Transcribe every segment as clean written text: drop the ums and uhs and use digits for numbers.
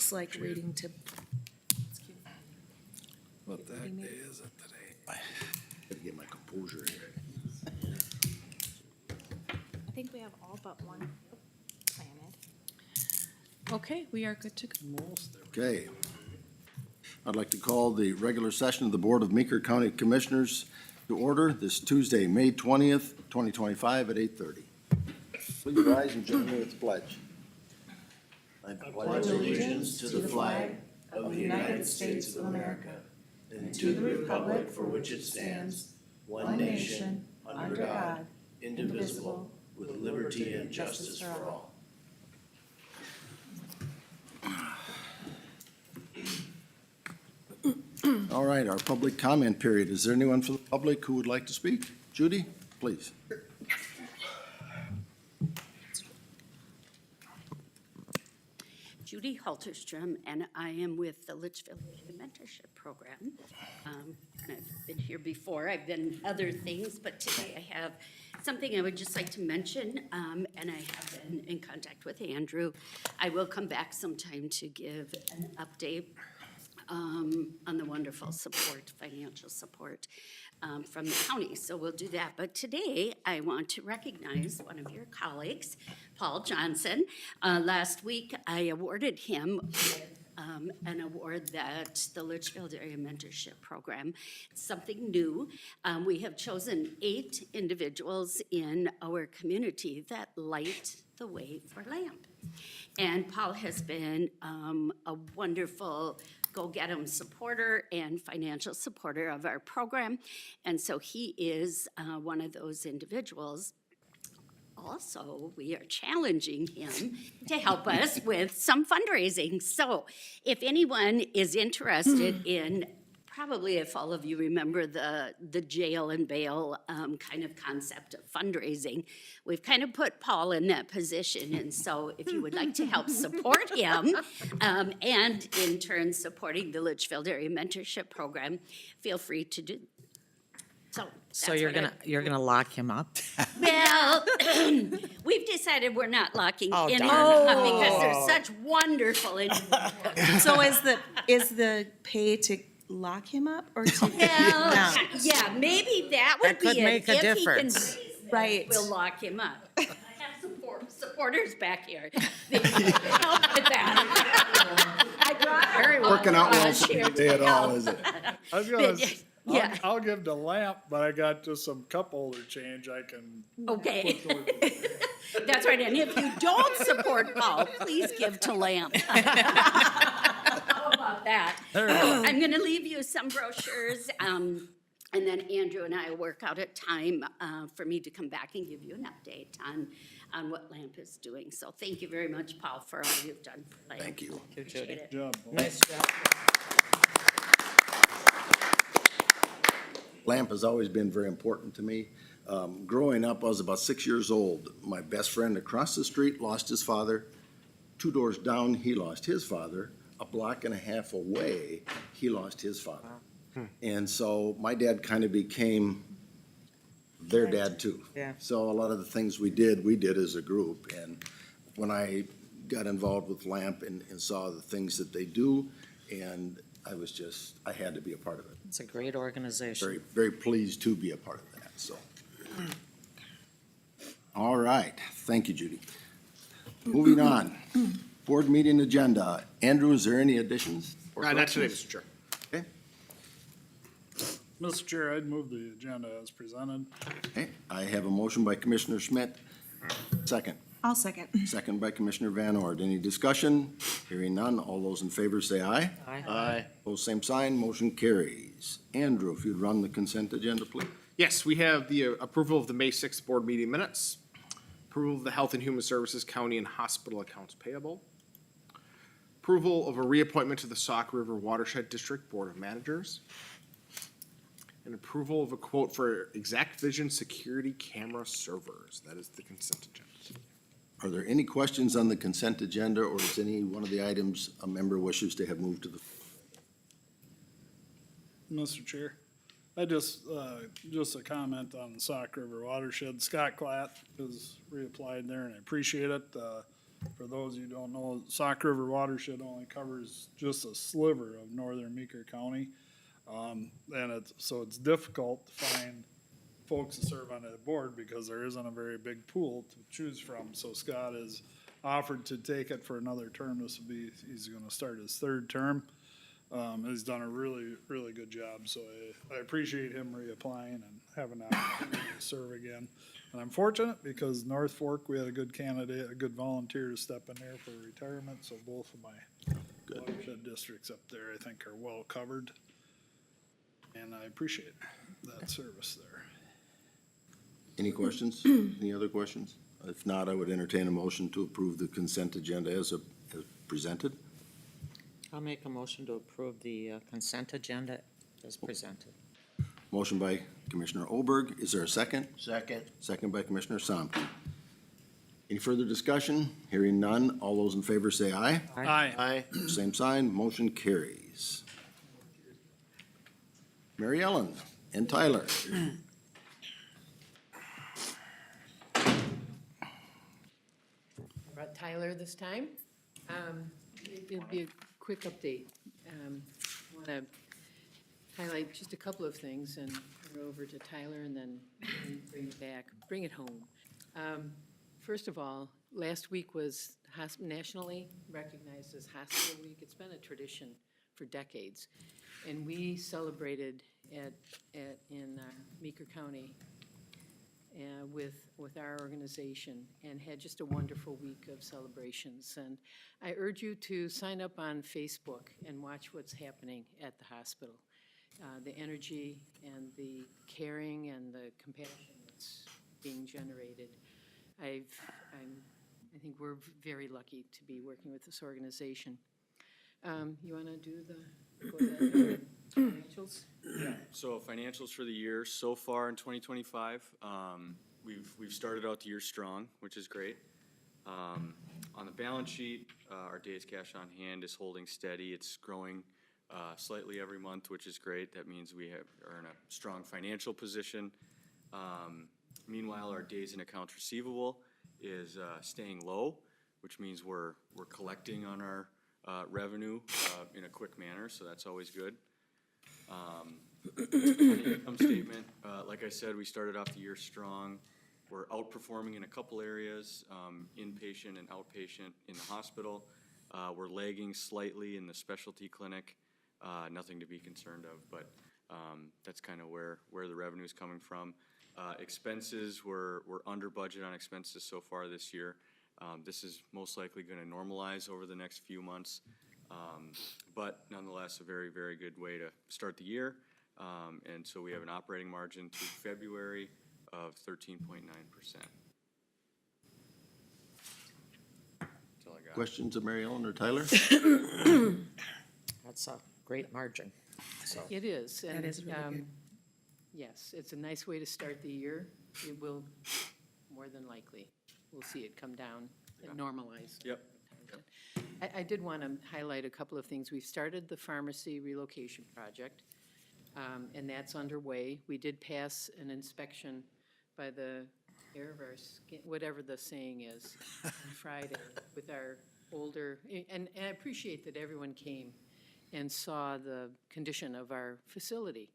It's like waiting to. What the heck day is it today? Gotta get my composure here. I think we have all but one planted. Okay, we are good to go. Okay. I'd like to call the regular session of the Board of Meeker County Commissioners to order this Tuesday, May 20th, 2025 at 8:30. Please rise and join me with the pledge. I pledge allegiance to the flag of the United States of America and to the republic for which it stands, one nation, under God, indivisible, with liberty and justice for all. All right, our public comment period. Is there anyone from the public who would like to speak? Judy, please. Judy Halterstrom, and I am with the Litchfield Mentorship Program. And I've been here before, I've done other things, but today I have something I would just like to mention, and I have been in contact with Andrew. I will come back sometime to give an update on the wonderful support, financial support from the county. So we'll do that. But today, I want to recognize one of your colleagues, Paul Johnson. Last week, I awarded him with an award that the Litchfield Area Mentorship Program, it's something new. We have chosen 8 individuals in our community that light the way for LAMP. And Paul has been a wonderful go-get-em supporter and financial supporter of our program. And so he is one of those individuals. Also, we are challenging him to help us with some fundraising. So if anyone is interested in, probably if all of you remember the jail and bail kind of concept of fundraising, we've kind of put Paul in that position. And so if you would like to help support him and in turn supporting the Litchfield Area Mentorship Program, feel free to do. So you're gonna lock him up? Well, we've decided we're not locking Oh, anyone darn. up because they're such wonderful individuals. So is the pay to lock him up or to? Well, No. yeah, maybe that would That could be it. make a If he can difference. raise that, Right. we'll lock him up. I have supporters back here. They can help with that. I brought our Working out well entourage for here you to today at all, help. is it? I was gonna, Yeah. I'll give the lamp, but I got just some cup holder change I can. Okay, put toward- that's right. And if you don't support Paul, please give to Lamp. How about that? I'm going to leave you some brochures, and then Andrew and I will work out a time for me to come back and give you an update on what Lamp is doing. So thank you very much, Paul, for all you've done for Lamp. Thank you. Appreciate it. Job. Nice job. LAMP has always been very important to me. Growing up, I was about 6 years old. My best friend across the street lost his father. 2 doors down, he lost his father. A block and a half away, he lost his father. And so my dad kind of became their dad too. Yeah. So a lot of the things we did as a group. And when I got involved with LAMP and saw the things that they do, and I had to be a part of it. It's a great organization. Very, very pleased to be a part of that, so. All right, thank you, Judy. Moving on, board meeting agenda. Andrew, is there any additions? or Not today, corrections? Mr. Chair. Okay, Mr. Chair, I'd move the agenda as presented. okay, I have a motion by Commissioner Schmidt, second. I'll second. Second by Commissioner Van Ord. Any discussion? Hearing none, all those in favor say aye. Aye. Opposed, same sign, motion carries. Andrew, if you'd run the consent agenda, please. Yes, we have the approval of the May 6th board meeting minutes, approval of the Health and Human Services County and Hospital Accounts Payable, approval of a reappointment to the Sauk River Watershed District Board of Managers, and approval of a quote for Exact Vision Security Camera Servers. That is the consent agenda. Are there any questions on the consent agenda, or is any one of the items a member wishes to have moved to the? Mr. Chair, I just a comment on the Sauk River watershed. Scott Klatt is reapplied there and I appreciate it. for those of you who don't know, Sauk River watershed only covers just a sliver of northern Meeker County. And it's difficult to find folks to serve on that board because there isn't a very big pool to choose from. So Scott has offered to take it for another term. He's gonna start his third term. He's done a really, really good job, so I appreciate him reapplying and having an opportunity to serve again. And I'm fortunate because North Fork, we had a good candidate, a good volunteer to step in there for retirement, so both of my watershed districts up there, I think, are well covered. And I appreciate that service there. Any questions? Any other questions? If not, I would entertain a motion to approve the consent agenda as presented. I'll make a motion to approve the consent agenda as presented. Motion by Commissioner Olberg. Is there a second? Second. Second by Commissioner Samke. Any further discussion? Hearing none. All those in favor say aye. Aye. Same sign. Motion carries. Mary Ellen and Tyler. Brought Tyler this time. It'll be a quick update. Want to highlight just a couple of things and turn it over to Tyler and then bring it back, bring it home. First of all, last week was nationally recognized as Hospital Week. It's been a tradition for decades. And we celebrated in Meeker County with our organization and had just a wonderful week of celebrations. And I urge you to sign up on Facebook and watch what's happening at the hospital. The energy and the caring and the compassion that's being generated. I think we're very lucky to be working with this organization. You want to do go ahead, financials? So financials for the year so far in 2025, we've started out the year strong, which is great. On the balance sheet, our days cash on hand is holding steady. It's growing slightly every month, which is great. That means we are in a strong financial position. Meanwhile, our days in accounts receivable is staying low, which means we're collecting on our revenue in a quick manner, so that's always good. On the income statement, like I said, we started off the year strong. We're outperforming in a couple areas, inpatient and outpatient in the hospital. We're lagging slightly in the specialty clinic, nothing to be concerned of, but that's kind of where the revenue is coming from. Expenses, we're under budget on expenses so far this year. This is most likely going to normalize over the next few months, but nonetheless, a very, very good way to start the year. And so we have an operating margin through February of 13.9%. That's all I got. Questions of Mary Ellen or Tyler? That's a great margin, so. It is. That is really good. Yes, it's a nice way to start the year. It will, more than likely, we'll see it come down and normalize. Yep. I did want to highlight a couple of things. We've started the pharmacy relocation project, and that's underway. We did pass an inspection by the air of our skin, whatever the saying is, on Friday with our older, and I appreciate that everyone came and saw the condition of our facility.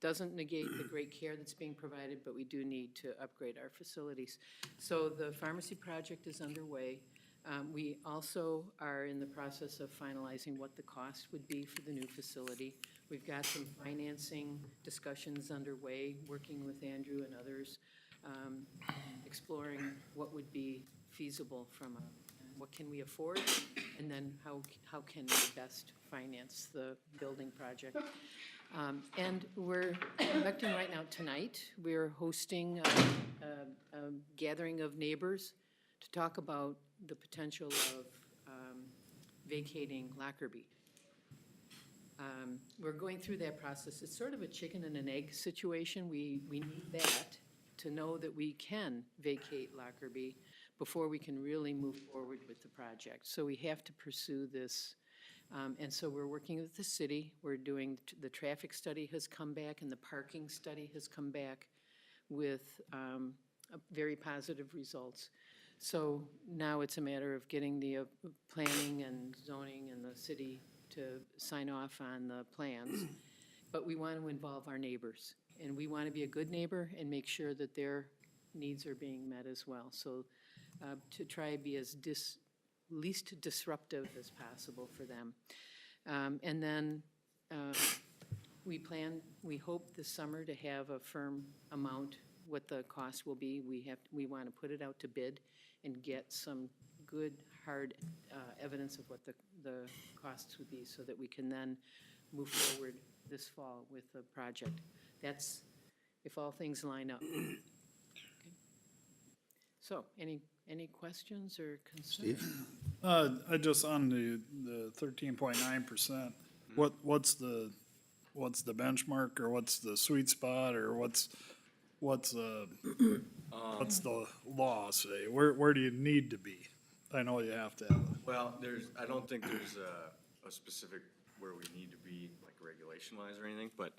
Doesn't negate the great care that's being provided, but we do need to upgrade our facilities. So the pharmacy project is underway. We also are in the process of finalizing what the cost would be for the new facility. We've got some financing discussions underway, working with Andrew and others, exploring what would be feasible from what can we afford, and then how can we best finance the building project. And we're conducting right now tonight, we're hosting a gathering of neighbors to talk about the potential of vacating Lockerbie. We're going through that process. It's sort of a chicken and an egg situation. We need that to know that we can vacate Lockerbie before we can really move forward with the project. So we have to pursue this. And so we're working with the city. We're doing, the traffic study has come back and the parking study has come back with very positive results. So now it's a matter of getting the planning and zoning and the city to sign off on the plans. But we want to involve our neighbors, and we want to be a good neighbor and make sure that their needs are being met as well. So to try to be as least disruptive as possible for them. And then we hope this summer to have a firm amount, what the cost will be. We want to put it out to bid and get some good, hard evidence of what the costs would be so that we can then move forward this fall with the project. That's if all things line up. Okay. So, any questions or concerns? Steve? I just on the 13.9%, what's the benchmark, or what's the sweet spot, or what's the law say? Where do you need to be? I know you have to have it. Well, I don't think there's a specific where we need to be, like regulation-wise or anything, but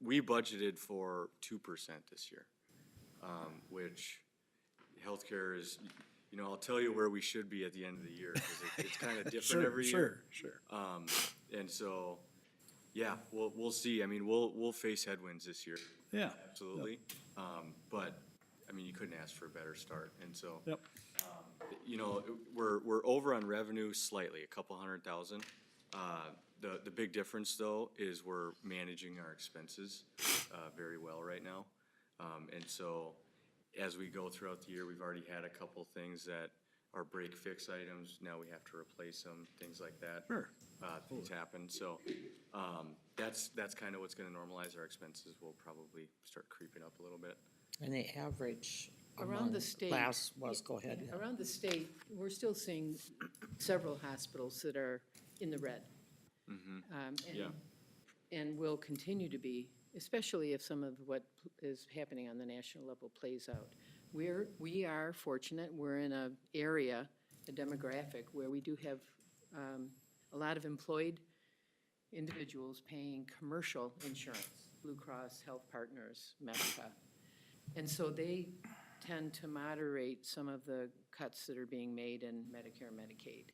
we budgeted for 2% this year, which healthcare is, I'll tell you where we should be at the end of the year, because it's kind of different every year. Sure. And so, yeah, we'll see. I mean, we'll face headwinds this year. Yeah. Absolutely. But, I mean, you couldn't ask for a better start, and so. Yep. We're over on revenue slightly, a couple $100,000. The big difference, though, is we're managing our expenses very well right now. And so as we go throughout the year, we've already had a couple things that are break-fix items. Now we have to replace them, things like that. Sure. Things happen. So that's kind of what's going to normalize our expenses. We'll probably start creeping up a little bit. And the average Around among the state. class was, go ahead. yeah. Around the state, we're still seeing several hospitals that are in the red. Yeah. And will continue to be, especially if some of what is happening on the national level plays out. We are fortunate, we're in an area, a demographic, where we do have a lot of employed individuals paying commercial insurance, Blue Cross, Health Partners, Medica. And so they tend to moderate some of the cuts that are being made in Medicare and Medicaid.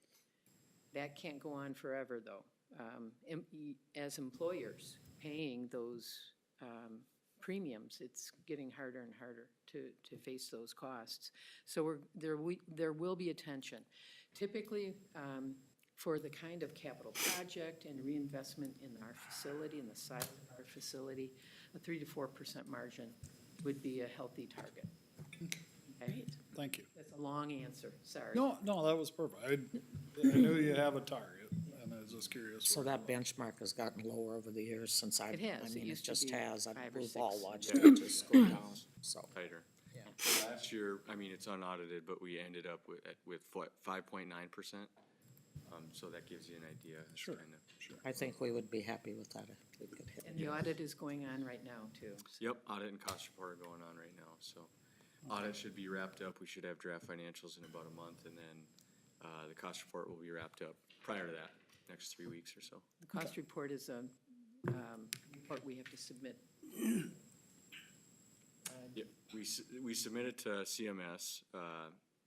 That can't go on forever, though. As employers paying those premiums, it's getting harder and harder to face those costs. So there will be a tension. Typically, for the kind of capital project and reinvestment in our facility and the size of our facility, a 3 to 4% margin would be a healthy target. Okay? Thank you. That's a long answer, sorry. No, that was perfect. I knew you have a target, and I was just curious. So that benchmark has gotten lower over the years since I It has. It mean, it used to just be has. 5 or We've all 6. watched it just go down, so. Tighter. Yeah. Last year, I mean, it's unaudited, but we ended up with what, 5.9%? So that gives you an idea. It's Sure. kinda- I think we would be happy with that if we could hit. And the audit is going on right now, too. Yep, audit and cost report are going on right now, so. Audit should be wrapped up. We should have draft financials in about a month, and then the cost report will be wrapped up prior to that, next 3 weeks or so. The cost report is a report we have to submit. Yep, we submit it to CMS,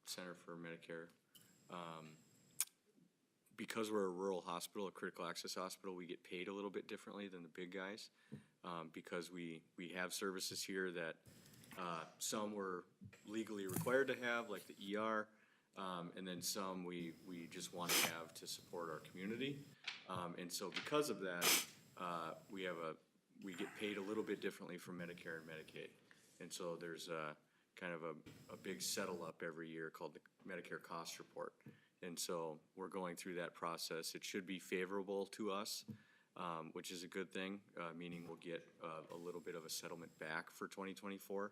Center for Medicare. Because we're a rural hospital, a critical access hospital, we get paid a little bit differently than the big guys. Because we have services here that some we're legally required to have, like the ER, and then some we just want to have to support our community. And so because of that, we get paid a little bit differently from Medicare and Medicaid. And so there's kind of a big settle up every year called the Medicare cost report. And so we're going through that process. It should be favorable to us, which is a good thing, meaning we'll get a little bit of a settlement back for 2024.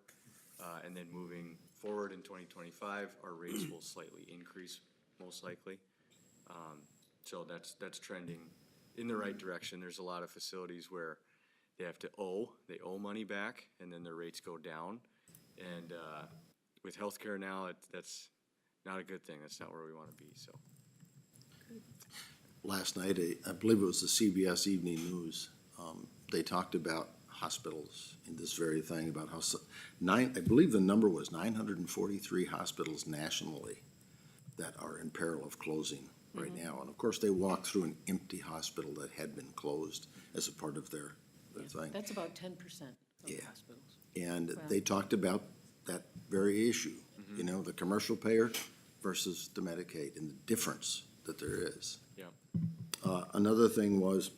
And then moving forward in 2025, our rates will slightly increase, most likely. So that's trending in the right direction. There's a lot of facilities where they owe money back, and then their rates go down. And with healthcare now, that's not a good thing. That's not where we want to be, so. Last night, I believe it was the CBS Evening News, they talked about hospitals in this very thing about how I believe the number was 943 hospitals nationally that are in peril of closing right now. And of course, they walked through an empty hospital that had been closed as a part of their thing. That's about 10% of Yeah. hospitals. And Wow. they talked about that very issue, you know, the commercial payer versus the Medicaid and the difference that there is. Yeah. Another thing was,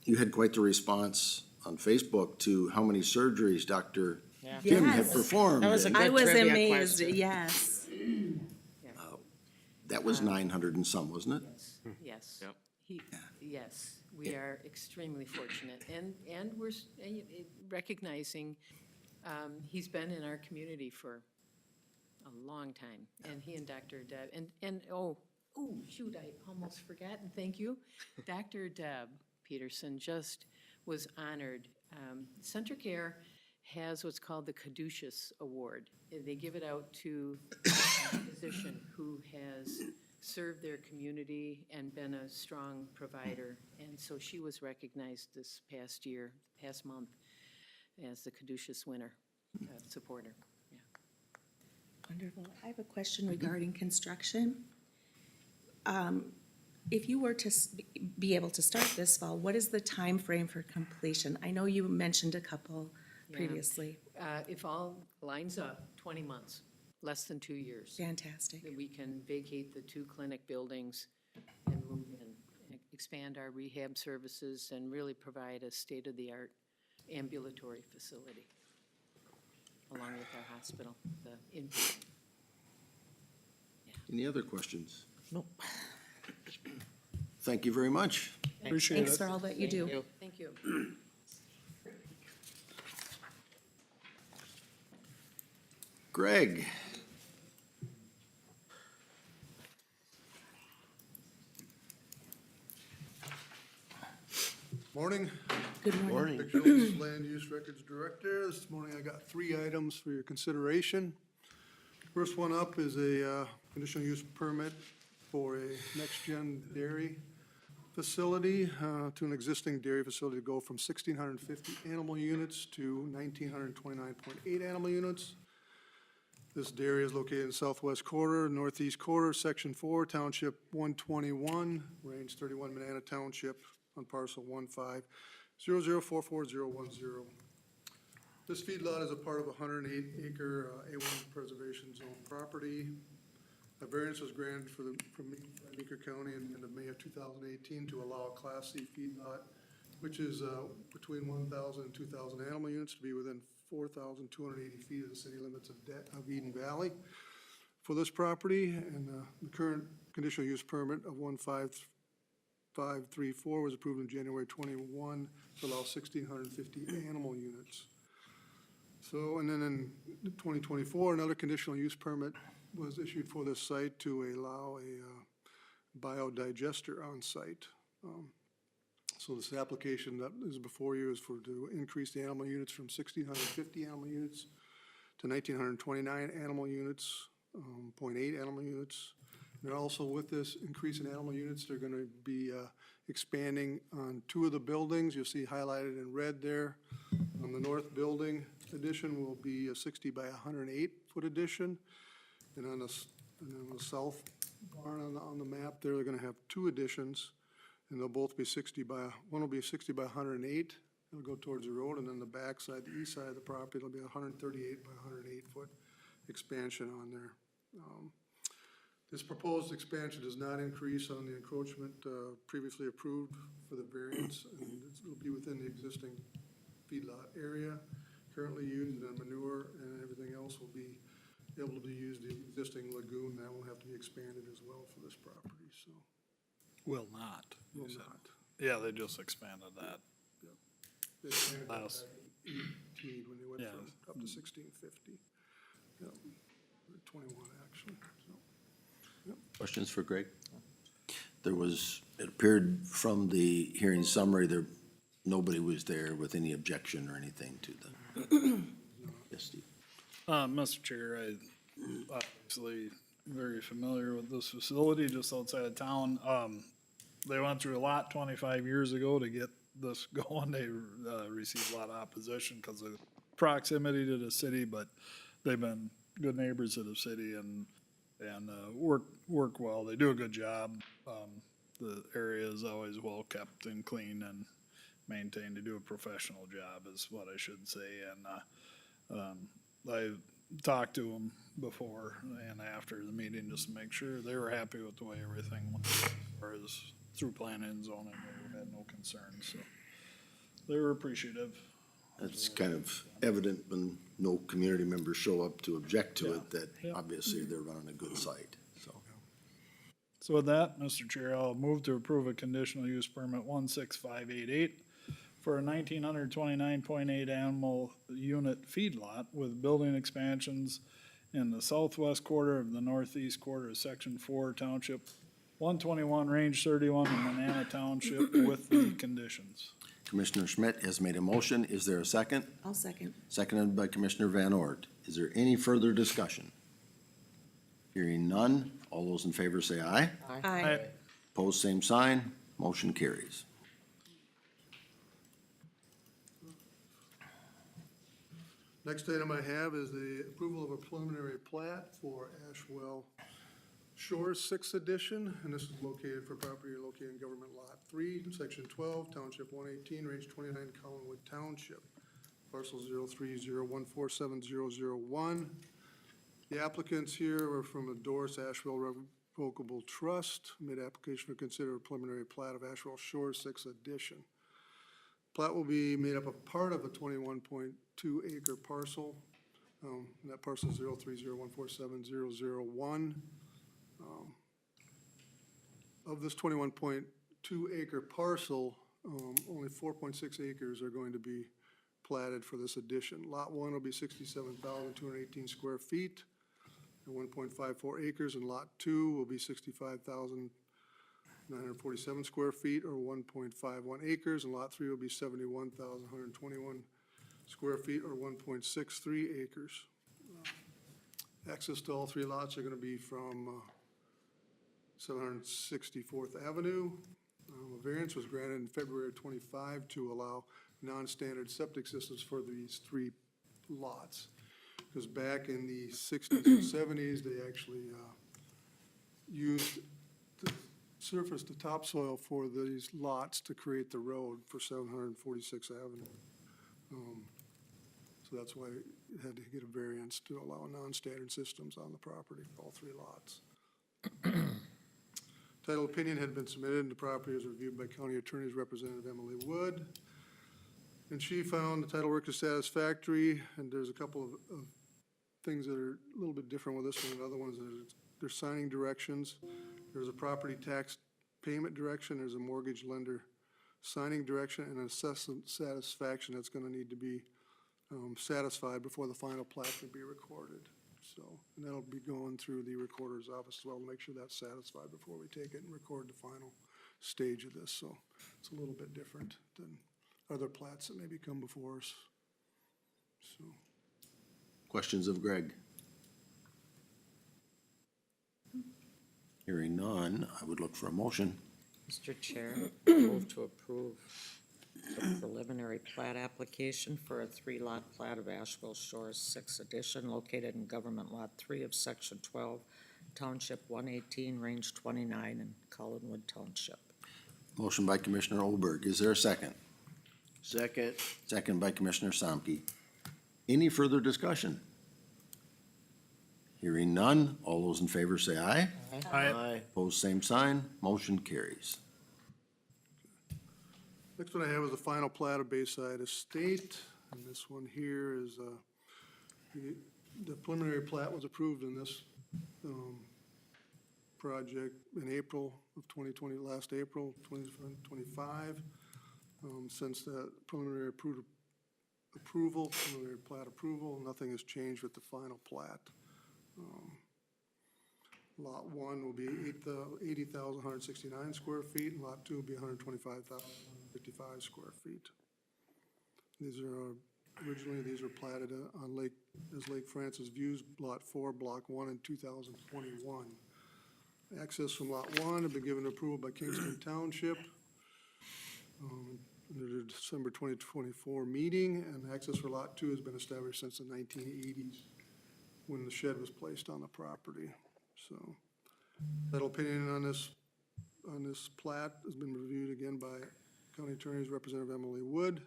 you had quite the response on Facebook to how many surgeries Dr. Yeah. Kim had Yes. performed. That was a and I good was trivia amazed, question. yes. That was 900 and some, wasn't it? Yes. Yep. Yes, we are extremely fortunate, and we're recognizing, he's been in our community for a long time, and he and Dr. Deb, shoot, I almost forgot, and thank you. Dr. Deb Peterson just was honored. CentraCare has what's called the Caduceus Award. They give it out to a physician who has served their community and been a strong provider. And so she was recognized this past month, as the Caduceus winner, supporter. Yeah. Wonderful. I have a question regarding construction. If you were to be able to start this fall, what is the time frame for completion? I know you mentioned a couple Yeah. previously. If all lines up, 20 months, less than 2 years. Fantastic. That we can vacate the 2 clinic buildings and move in, expand our rehab services, and really provide a state-of-the-art ambulatory facility, along with our hospital, the inpatient. Any other questions? Nope. Thank you very much. Appreciate Thanks it. for all that you do. Thank you. Greg? Morning. Good morning. Vic Jones, Land Use Records Director. This morning I got 3 items for your consideration. First one up is a conditional use permit for a next-gen dairy facility to an existing dairy facility to go from 1,650 animal units to 1,929.8 animal units. This dairy is located in the southwest quarter, northeast quarter, section 4, township 121, range 31, Manana Township, on parcel 150044010. This feedlot is a part of a 108-acre A1 preservation zone property. A variance was granted from Meeker County in May of 2018 to allow a Class C feedlot, which is between 1,000 and 2,000 animal units, to be within 4,280 feet of the city limits of Eden Valley for this property. And the current conditional use permit of 15534 was approved in January 21 to allow 1,650 animal units. So, and then in 2024, another conditional use permit was issued for this site to allow a biodigester on site. So this application that is before you is to increase the animal units from 1,650 animal units to 1,929 animal units, 0.8 animal units. And also with this increase in animal units, they're gonna be expanding on 2 of the buildings. You'll see highlighted in red there. On the north building addition will be a 60 by 108-foot addition. And on the south barn on the map there, they're gonna have 2 additions. And they'll both be 60 by, one will be 60 by 108. It'll go towards the road, and then the back side, the east side of the property, it'll be 138 by 108-foot expansion on there. This proposed expansion does not increase on the encroachment previously approved for the variance, and it'll be within the existing feedlot area currently used, and manure and everything else will be able to use the existing lagoon. That will have to be expanded as well for this property, so. Will not. Will you said. not. Yeah, they just expanded that. They expanded that Last- back in 18 when they went Yeah. from up to 1650. Yep, 21 actually, so. Questions for Greg? There was, it appeared from the hearing summary, nobody was there with any objection or anything to the. Yes, Steve. Mr. Chair, I obviously very familiar with this facility just outside of town. They went through a lot 25 years ago to get this going, they, received a lot of opposition because of proximity to the city, but they've been good neighbors to the city and, work well. They do a good job. The area is always well kept and clean and maintained. They do a professional job is what I should say. And, I talked to them before and after the meeting just to make sure they were happy with the way everything went. As far as through planning and zoning, they had no concerns, so they were appreciative. It's kind of evident when no community members show up to object to it, that Yeah. obviously they're running a good site, so. So with that, Mr. Chair, I'll move to approve a conditional use permit 16588 for a 1,929.8 animal unit feedlot with building expansions in the southwest quarter of the northeast quarter of Section 4, Township 121, Range 31, in Manana Township with the conditions. Commissioner Schmidt has made a motion. Is there a second? I'll second. Seconded by Commissioner Van Ort. Is there any further discussion? Hearing none, all those in favor say aye. Aye. Opposed, same sign. Motion carries. Next item I have is the approval of a preliminary plat for Ashwell Shores 6th Edition, and this is located for property located in Government Lot 3, Section 12, Township 118, Range 29, Collinwood Township, parcel 030147001. The applicants here are from the Doris Ashwell Revocable Trust, made application to consider a preliminary plat of Ashwell Shores 6th Edition. Plat will be made up of part of a 21.2 acre parcel. And that parcel is 030147001. Of this 21.2 acre parcel, only 4.6 acres are going to be platted for this addition. Lot 1 will be 67,218 square feet and 1.54 acres, and Lot 2 will be 65,947 square feet or 1.51 acres, and Lot 3 will be 71,121 square feet or 1.63 acres. Access to all three lots are going to be from 764th Avenue. A variance was granted in February of 25 to allow non-standard septic systems for these three lots. Because back in the 60s and 70s, they actually used the surface, the topsoil for these lots to create the road for 746th Avenue. So that's why it had to get a variance to allow non-standard systems on the property, all three lots. Title opinion had been submitted, and the property was reviewed by County Attorney's Representative Emily Wood. And she found the title work is satisfactory, and there's a couple of things that are a little bit different with this one than other ones. There's signing directions, there's a property tax payment direction, there's a mortgage lender signing direction, and an assessment satisfaction that's gonna need to be satisfied before the final plat can be recorded. So, and that'll be going through the recorder's office as well to make sure that's satisfied before we take it and record the final stage of this. So it's a little bit different than other plats that maybe come before us. So. Questions of Greg? Hearing none, I would look for a motion. Mr. Chair, move to approve the preliminary plat application for a three-lot plat of Asheville Shores 6th Edition located in Government Lot 3 of Section 12, Township 118, Range 29 in Collinwood Township. Motion by Commissioner Olberg. Is there a second? Second. Second by Commissioner Samke. Any further discussion? Hearing none, all those in favor say aye. Aye. Opposed, same sign. Motion carries. Next one I have is the final plat of Bayside Estate, and this one here is, the preliminary plat was approved in this, project in April of 2020, last April 2025. Since the preliminary preliminary plat approval, nothing has changed with the final plat. Lot 1 will be 80,169 square feet, and Lot 2 will be 125,055 square feet. These are, originally these were platted on as Lake Francis Views, Lot 4, Block 1 in 2021. Access from Lot 1 have been given approval by Kingston Township. under the December 2024 meeting, and access for Lot 2 has been established since the 1980s when the shed was placed on the property. So that opinion on this plat has been reviewed again by County Attorney's Representative Emily Wood.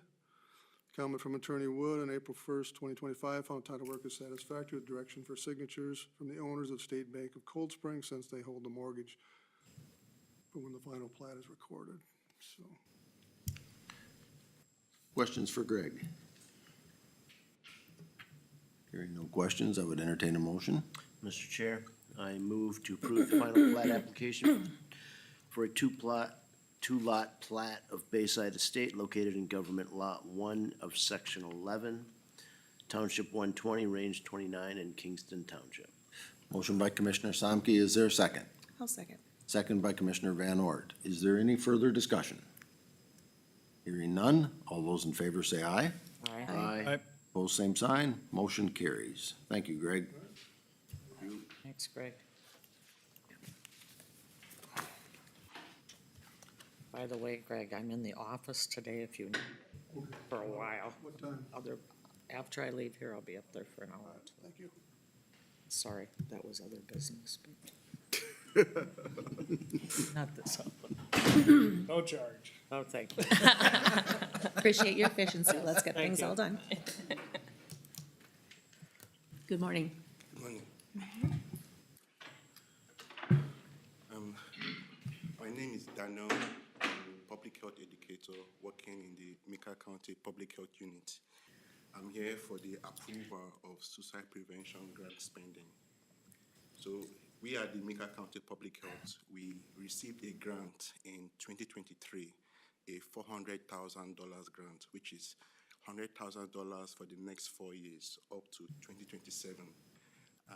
Comment from Attorney Wood on April 1st, 2025, found title work is satisfactory with direction for signatures from the owners of State Bank of Cold Spring since they hold the mortgage for when the final plat is recorded, so. Questions for Greg? Hearing no questions, I would entertain a motion. Mr. Chair, I move to approve the final plat application for a two-lot plat of Bayside Estate located in Government Lot 1 of Section 11, Township 120, Range 29, in Kingston Township. Motion by Commissioner Samke, is there a second? I'll second. Second by Commissioner Van Ort. Is there any further discussion? Hearing none, all those in favor say aye. Aye. Opposed, same sign. Motion carries. Thank you, Greg. Thanks, Greg. By the way, Greg, I'm in the office today if you need for a while. What time? After I leave here, I'll be up there for an hour or two. Thank you. Sorry, that was other business, but. Not this one. No charge. Oh, thank you. Appreciate your efficiency. Let's get Thank things you. all done. Good morning. Morning. My name is Daniel. I'm a public health educator working in the Meeker County Public Health Unit. I'm here for the approval of suicide prevention grant spending. So we at the Meeker County Public Health, we received a grant in 2023, a $400,000 grant, which is $100,000 for the next 4 years up to 2027.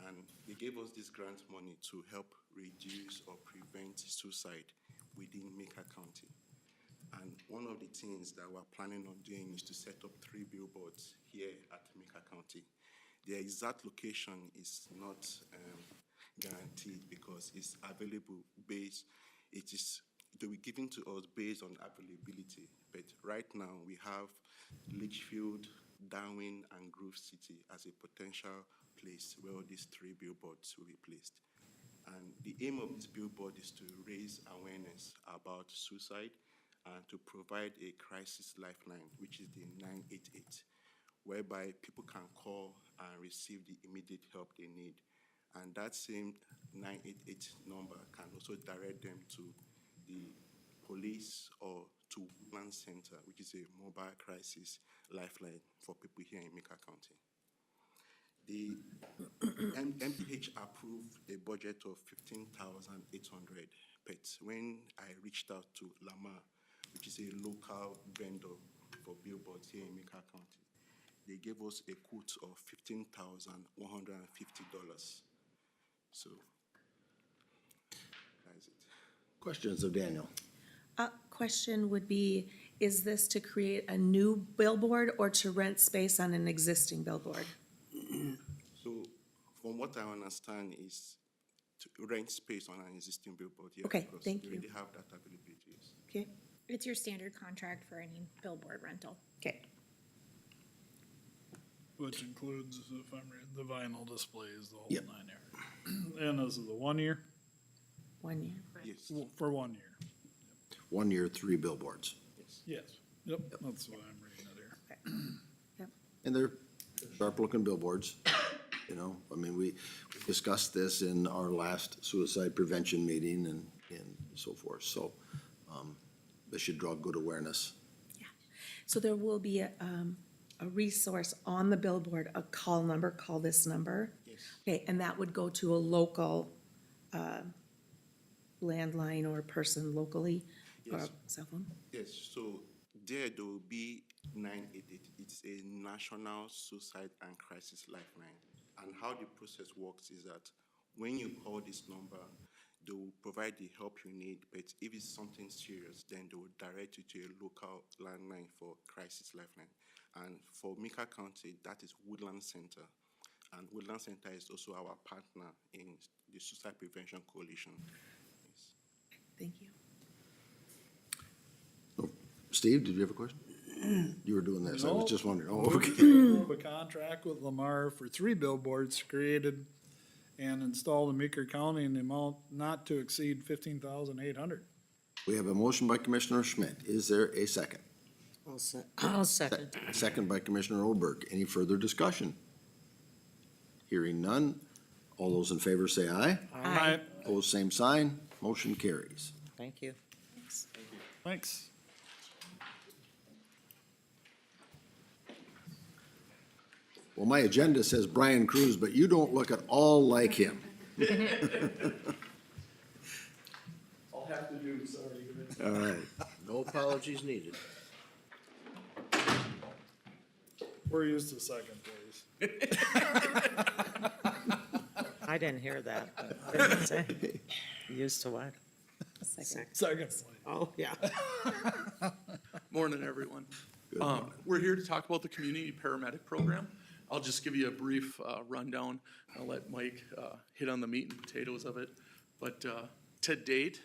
And they gave us this grant money to help reduce or prevent suicide within Meeker County. And one of the things that we're planning on doing is to set up 3 billboards here at Meeker County. The exact location is not guaranteed because it's available they'll be given to us based on availability. But right now we have Litchfield, Darwin, and Grove City as a potential place where these 3 billboards will be placed. And the aim of this billboard is to raise awareness about suicide and to provide a crisis lifeline, which is the 988, whereby people can call and receive the immediate help they need. And that same 988 number can also direct them to the police or to Woodland Center, which is a mobile crisis lifeline for people here in Meeker County. The MPH approved a budget of $15,800, but when I reached out to Lamar, which is a local vendor for billboards here in Meeker County, they gave us a quote of $15,150. So that's it. Questions of Daniel? Question would be, is this to create a new billboard or to rent space on an existing billboard? So from what I understand is to rent space on an existing billboard here. Okay, because thank we you. already have that availability, yes. Okay, It's your standard contract for any billboard rental. okay. Which includes, if I'm reading, the vinyl displays, the whole Yep. 9 yards. And this is the 1 year? 1 year. Yes, For 1 year. 1 year, 3 billboards. yes. Yes. Yep, that's what I'm reading it here. And they're sharp-looking billboards, you know? I mean, we discussed this in our last suicide prevention meeting and so forth. So this should draw good awareness. So there will be a resource on the billboard, a call number, call this number. Yes. Okay, and that would go to a local landline or person locally, or Yes. cell phone? Yes, so there will be 988. It's a national suicide and crisis lifeline. And how the process works is that when you call this number, they will provide the help you need, but if it's something serious, then they will direct you to a local landline for crisis lifeline. And for Meeker County, that is Woodland Center. And Woodland Center is also our partner in the Suicide Prevention Coalition. Yes. Thank you. Steve, did you have a question? You were doing this, I was No. just wondering, oh, Move okay. to approve a contract with Lamar for 3 billboards created and installed in Meeker County in the amount not to exceed 15,800. We have a motion by Commissioner Schmidt. Is there a second? I'll second. Second by Commissioner Olberg. Any further discussion? Hearing none. All those in favor say aye. Aye. Opposed, same sign. Motion carries. Thank you. Thanks. Well, my agenda says Brian Cruz, but you don't look at all like him. I'll have to do, sorry. All right. No apologies needed. We're used to second place. I didn't hear that. But what did it say? Used to what? Second place. Oh, yeah. Morning, everyone. Good morning. We're here to talk about the community paramedic program. I'll just give you a brief rundown. I'll let Mike hit on the meat and potatoes of it. But to date,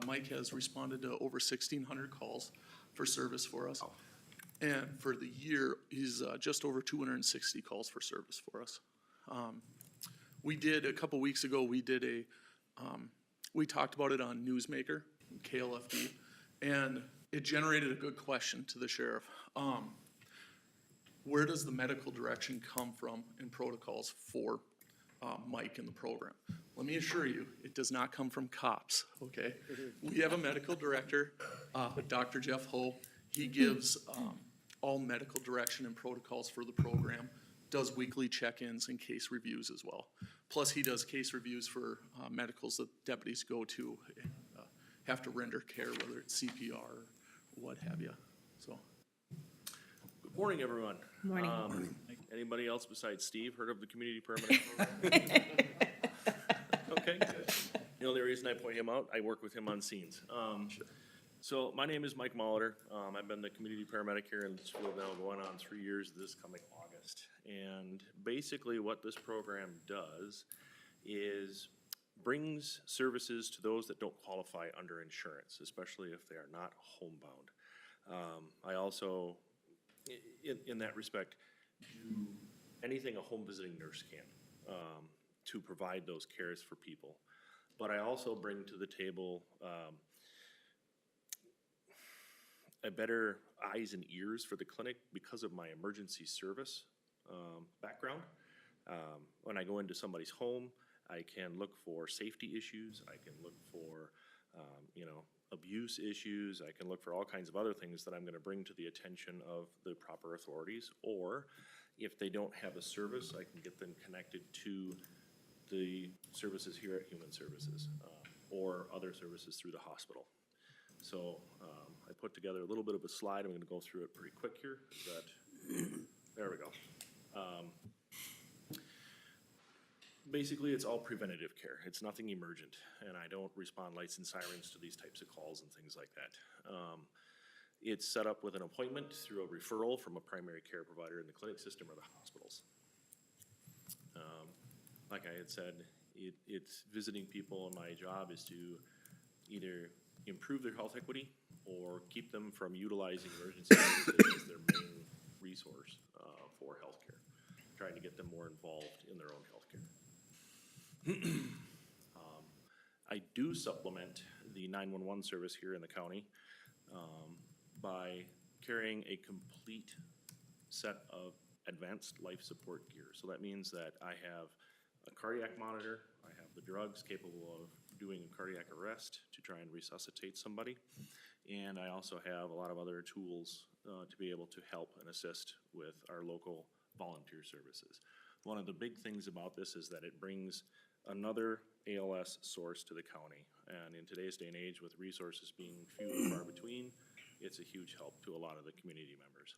Mike has responded to over 1,600 calls for service for us. And for the year, he's just over 260 calls for service for us. We did, a couple weeks ago, we talked about it on Newsmaker, KLFD, and it generated a good question to the sheriff. Where does the medical direction come from in protocols for Mike in the program? Let me assure you, it does not come from cops, okay? We have a medical director, Dr. Jeff Ho. He gives all medical direction and protocols for the program, does weekly check-ins and case reviews as well. Plus, he does case reviews for medicals that deputies go to and have to render care, whether it's CPR or what have you, so. Good morning, everyone. Morning. Anybody else besides Steve heard of the community paramedic program? Okay, good. The only reason I point him out, I work with him on scenes. So my name is Mike Molitor. I've been the community paramedic here in Litchfield now going on 3 years this coming August. And basically what this program does is brings services to those that don't qualify under insurance, especially if they are not homebound. I also, in that respect, do anything a home visiting nurse can to provide those cares for people. But I also bring to the table a better eyes and ears for the clinic because of my emergency service background. When I go into somebody's home, I can look for safety issues, I can look for, abuse issues, I can look for all kinds of other things that I'm gonna bring to the attention of the proper authorities, or if they don't have a service, I can get them connected to the services here at Human Services, or other services through the hospital. So, I put together a little bit of a slide, I'm gonna go through it pretty quick here, there we go. Basically, it's all preventative care. It's nothing emergent, and I don't respond lights and sirens to these types of calls and things like that. It's set up with an appointment through a referral from a primary care provider in the clinic system or the hospitals. Like I had said, it's visiting people, and my job is to either improve their health equity or keep them from utilizing emergency services as their main resource for healthcare, trying to get them more involved in their own healthcare. I do supplement the 911 service here in the county by carrying a complete set of advanced life support gear. So that means that I have a cardiac monitor, I have the drugs capable of doing a cardiac arrest to try and resuscitate somebody, and I also have a lot of other tools to be able to help and assist with our local volunteer services. One of the big things about this is that it brings another ALS source to the county, and in today's day and age, with resources being few and far between, it's a huge help to a lot of the community members.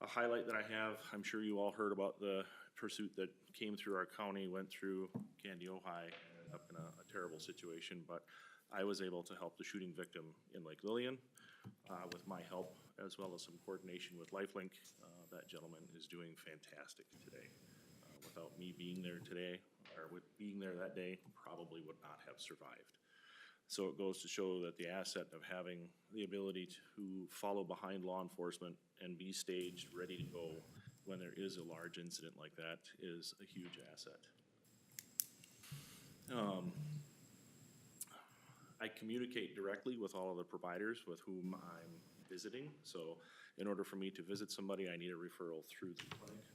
A highlight that I have, I'm sure you all heard about the pursuit that came through our county, went through Candy, Ohio, ended up in a terrible situation, but I was able to help the shooting victim in Lake Lillian with my help, as well as some coordination with LifeLink. That gentleman is doing fantastic today. Without me being there today, or with being there that day, probably would not have survived. So it goes to show that the asset of having the ability to follow behind law enforcement and be staged, ready to go when there is a large incident like that is a huge asset. I communicate directly with all of the providers with whom I'm visiting. So in order for me to visit somebody, I need a referral through the clinic.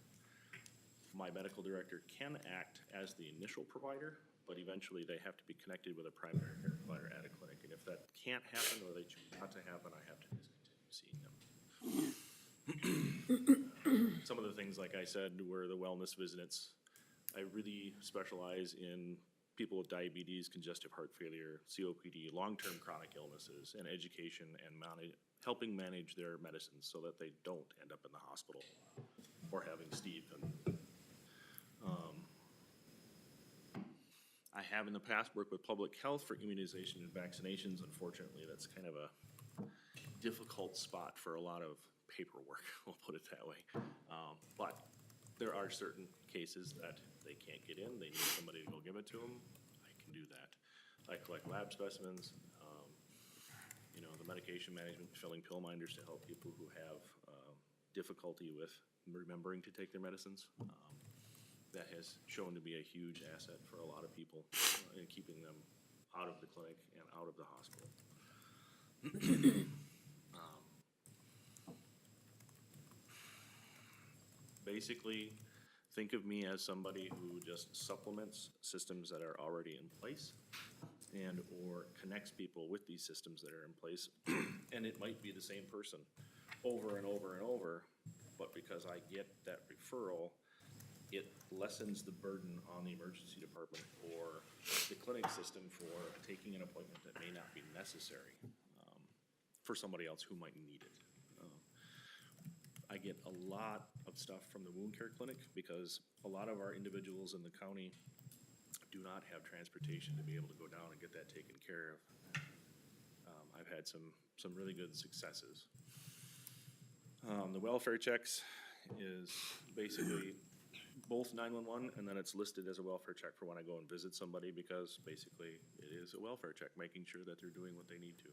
My medical director can act as the initial provider, but eventually they have to be connected with a primary care provider at a clinic. And if that can't happen or they choose not to happen, I have to discontinue seeing them. Some of the things, like I said, were the wellness visits. I really specialize in people with diabetes, congestive heart failure, COPD, long-term chronic illnesses, and education and helping manage their medicines so that they don't end up in the hospital or having Steve. I have in the past worked with public health for immunization and vaccinations. Unfortunately, that's kind of a difficult spot for a lot of paperwork, we'll put it that way. But there are certain cases that they can't get in, they need somebody to go give it to them, I can do that. I collect lab specimens, the medication management, filling pill minders to help people who have difficulty with remembering to take their medicines. That has shown to be a huge asset for a lot of people in keeping them out of the clinic and out of the hospital. Basically, think of me as somebody who just supplements systems that are already in place and or connects people with these systems that are in place. And it might be the same person over and over and over, but because I get that referral, it lessens the burden on the emergency department or the clinic system for taking an appointment that may not be necessary for somebody else who might need it. I get a lot of stuff from the wound care clinic because a lot of our individuals in the county do not have transportation to be able to go down and get that taken care of. I've had some really good successes. The welfare checks is basically both 911, and then it's listed as a welfare check for when I go and visit somebody, because basically it is a welfare check, making sure that they're doing what they need to.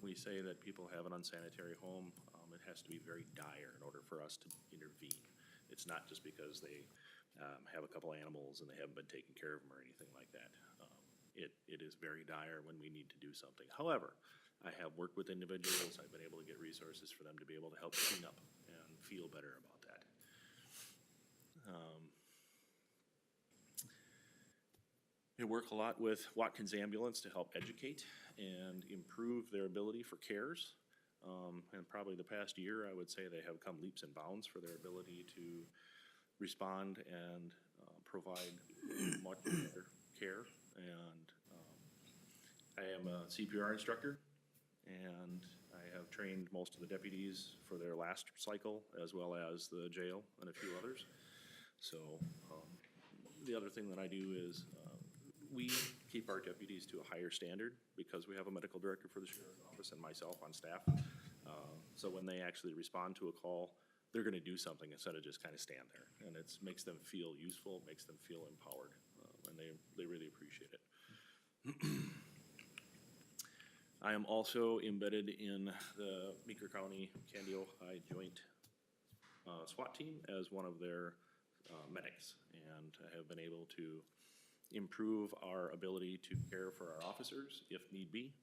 We say that people have an unsanitary home, it has to be very dire in order for us to intervene. It's not just because they have a couple animals and they haven't been taking care of them or anything like that. It is very dire when we need to do something. However, I have worked with individuals, I've been able to get resources for them to be able to help clean up and feel better about that. I work a lot with Watkins Ambulance to help educate and improve their ability for CARES. And probably the past year, I would say they have come leaps and bounds for their ability to respond and provide much better care. And I am a CPR instructor, and I have trained most of the deputies for their last cycle, as well as the jail and a few others. So the other thing that I do is we keep our deputies to a higher standard because we have a medical director for the sheriff's office and myself on staff. So when they actually respond to a call, they're gonna do something instead of just kind of stand there. And it makes them feel useful, makes them feel empowered, and they really appreciate it. I am also embedded in the Meeker County Candy Ojai Joint SWAT team as one of their medics, and I have been able to improve our ability to care for our officers if need be,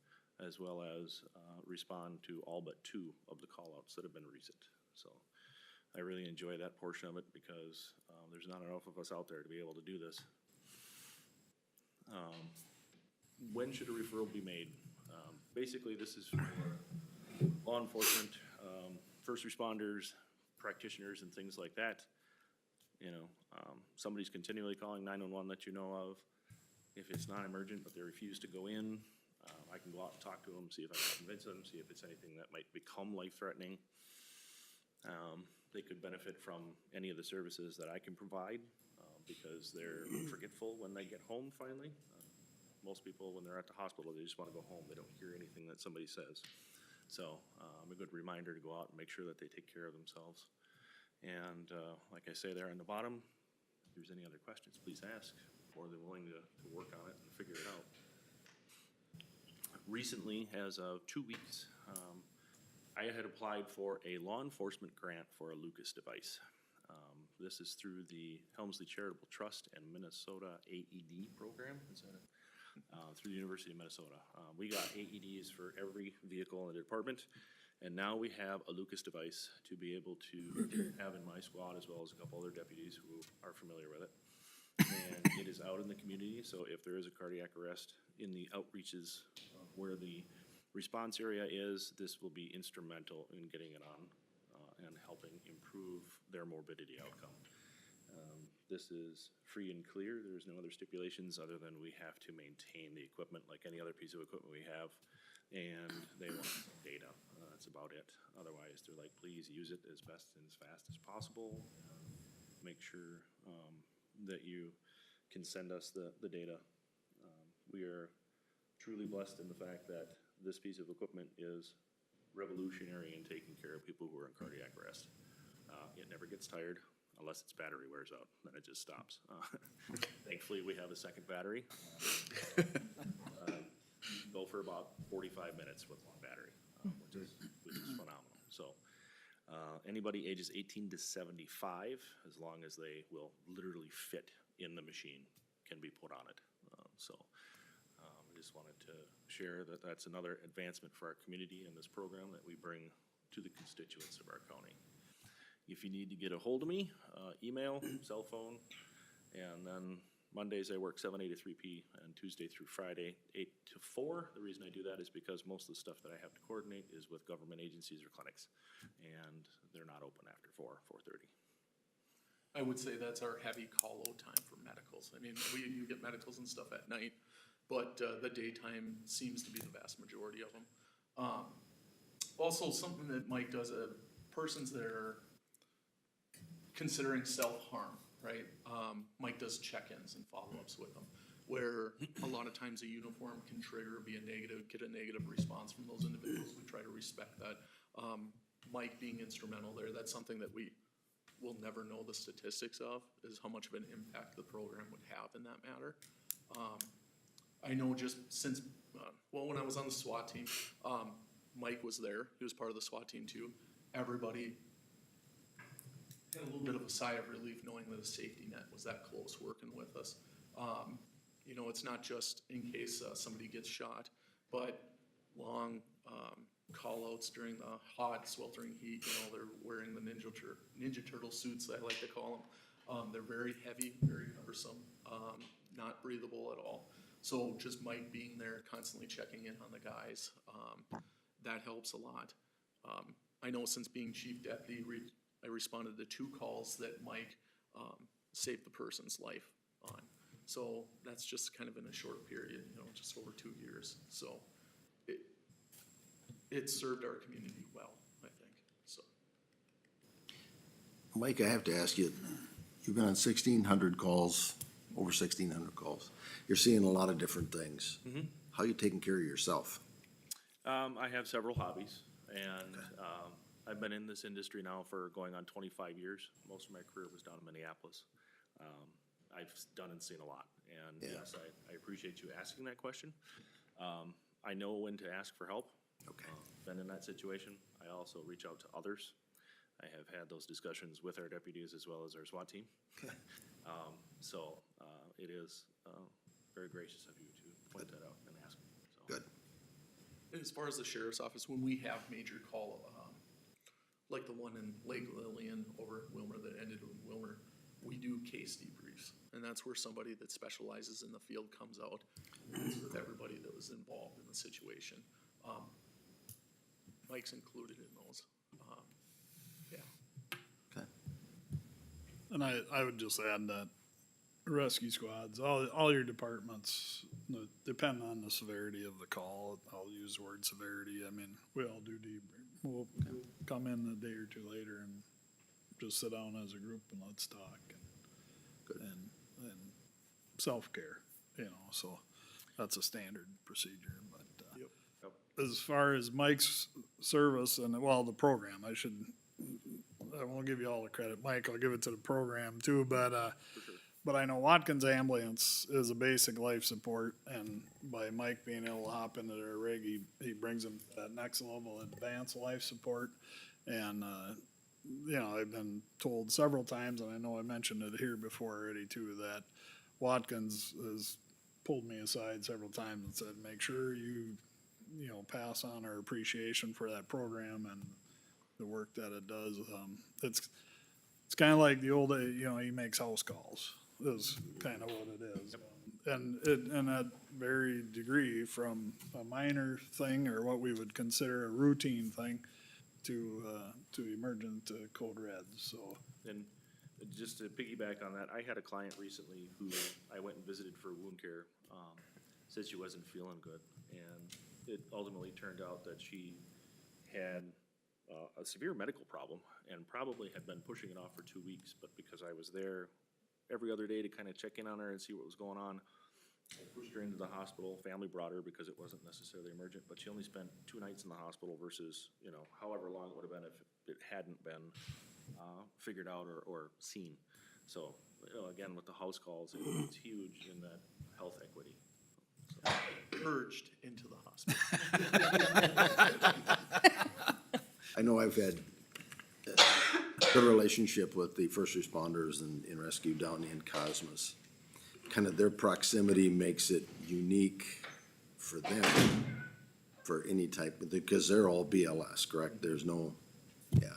as well as respond to all but 2 of the call-outs that have been recent. So I really enjoy that portion of it because there's not enough of us out there to be able to do this. When should a referral be made? Basically, this is for law enforcement, first responders, practitioners, and things like that. Somebody's continually calling 911 that you know of. If it's not emergent, but they refuse to go in, I can go out and talk to them, see if I can convince them, see if it's anything that might become life-threatening. They could benefit from any of the services that I can provide because they're forgetful when they get home finally. Most people, when they're at the hospital, they just want to go home. They don't hear anything that somebody says. So a good reminder to go out and make sure that they take care of themselves. And like I say there on the bottom, if there's any other questions, please ask. More than willing to work on it and figure it out. recently, as of 2 weeks, I had applied for a law enforcement grant for a Lucas device. This is through the Helmsley Charitable Trust and Minnesota AED program. Is that it? Through the University of Minnesota. We got AEDs for every vehicle in the department, and now we have a Lucas device to be able to have in my squad, as well as a couple other deputies who are familiar with it. And it is out in the community, so if there is a cardiac arrest in the outreaches where the response area is, this will be instrumental in getting it on and helping improve their morbidity outcome. This is free and clear. There's no other stipulations other than we have to maintain the equipment like any other piece of equipment we have, and they want data. That's about it. Otherwise, they're like, please use it as best and as fast as possible. Make sure that you can send us the data. We are truly blessed in the fact that this piece of equipment is revolutionary in taking care of people who are in cardiac arrest. It never gets tired unless its battery wears out, then it just stops. Thankfully, we have a second battery. Go for about 45 minutes with one battery, which is phenomenal. So anybody ages 18 to 75, as long as they will literally fit in the machine, can be put on it. I just wanted to share that that's another advancement for our community in this program that we bring to the constituents of our county. If you need to get a hold of me, email, cell phone, and then Mondays I work 7 A to 3 P, and Tuesday through Friday, 8 to 4. The reason I do that is because most of the stuff that I have to coordinate is with government agencies or clinics, and they're not open after 4:30. I would say that's our heavy call-out time for medicals. I mean, you get medicals and stuff at night, but the daytime seems to be the vast majority of them. Also, something that Mike does, persons that are considering self-harm, right? Mike does check-ins and follow-ups with them, where a lot of times a uniform can trigger, get a negative response from those individuals. We try to respect that. Mike being instrumental there, that's something that we will never know the statistics of, is how much of an impact the program would have in that matter. I know just since, when I was on the SWAT team, Mike was there. He was part of the SWAT team too. Everybody had a little bit of a sigh of relief knowing that a safety net was that close working with us. You know, it's not just in case somebody gets shot, but long call-outs during the hot, sweltering heat. You know, they're wearing the Ninja Turtle suits, I like to call them. They're very heavy, very cumbersome, not breathable at all. So just Mike being there, constantly checking in on the guys, that helps a lot. I know since being chief deputy, I responded to 2 calls that Mike saved the person's life on. So that's just kind of in a short period, you know, just over 2 years. So it served our community well, I think, so. Mike, I have to ask you, you've been on 1,600 calls, over 1,600 calls. You're seeing a lot of different things. Mhm. How are you taking care of yourself? I have several hobbies, and I've been in this industry now for going on 25 years. Most of my career was down in Minneapolis. I've done and seen a lot, and yes, I appreciate you asking that question. I know when to ask for help. Okay. Been in that situation. I also reach out to others. I have had those discussions with our deputies as well as our SWAT team. So it is very gracious of you to point that out and ask me. So. Good. As far as the sheriff's office, when we have major call, like the one in Lake Lillian over at Wilmer that ended in Wilmer, we do case debriefs. And that's where somebody that specializes in the field comes out and meets with everybody that was involved in the situation. Mike's included in those. Yeah. Okay. And I would just add that rescue squads, all your departments, depend on the severity of the call. I'll use the word severity. I mean, we all do debrief. We'll come in a day or two later and just sit down as a group and let's talk and self-care, you know, so that's a standard procedure, but, as far as Mike's service and, well, the program, I won't give you all the credit, Mike, I'll give it to the program too, but, but I know Watkins Ambulance is a basic life support, and by Mike being able to hop into their rig, he brings them to that next level, advanced life support. And, you know, I've been told several times, and I know I mentioned it here before already too, that Watkins has pulled me aside several times and said, make sure you know, pass on our appreciation for that program and the work that it does. It's kind of like the old, you know, he makes house calls, is kind of what it is. And at very degree, from a minor thing or what we would consider a routine thing to emergent code red, so. And just to piggyback on that, I had a client recently who I went and visited for wound care, said she wasn't feeling good. And it ultimately turned out that she had a severe medical problem and probably had been pushing it off for 2 weeks, but because I was there every other day to kind of check in on her and see what was going on, I pushed her into the hospital. Family brought her because it wasn't necessarily emergent, but she only spent 2 nights in the hospital versus, you know, however long it would have been if it hadn't been figured out or seen. So, you know, again, with the house calls, it's huge in that health equity. Urged into the hospital. I know I've had a good relationship with the first responders in rescue down in Cosmos. Kind of their proximity makes it unique for them for any type, because they're all BLS, correct? There's no, yeah.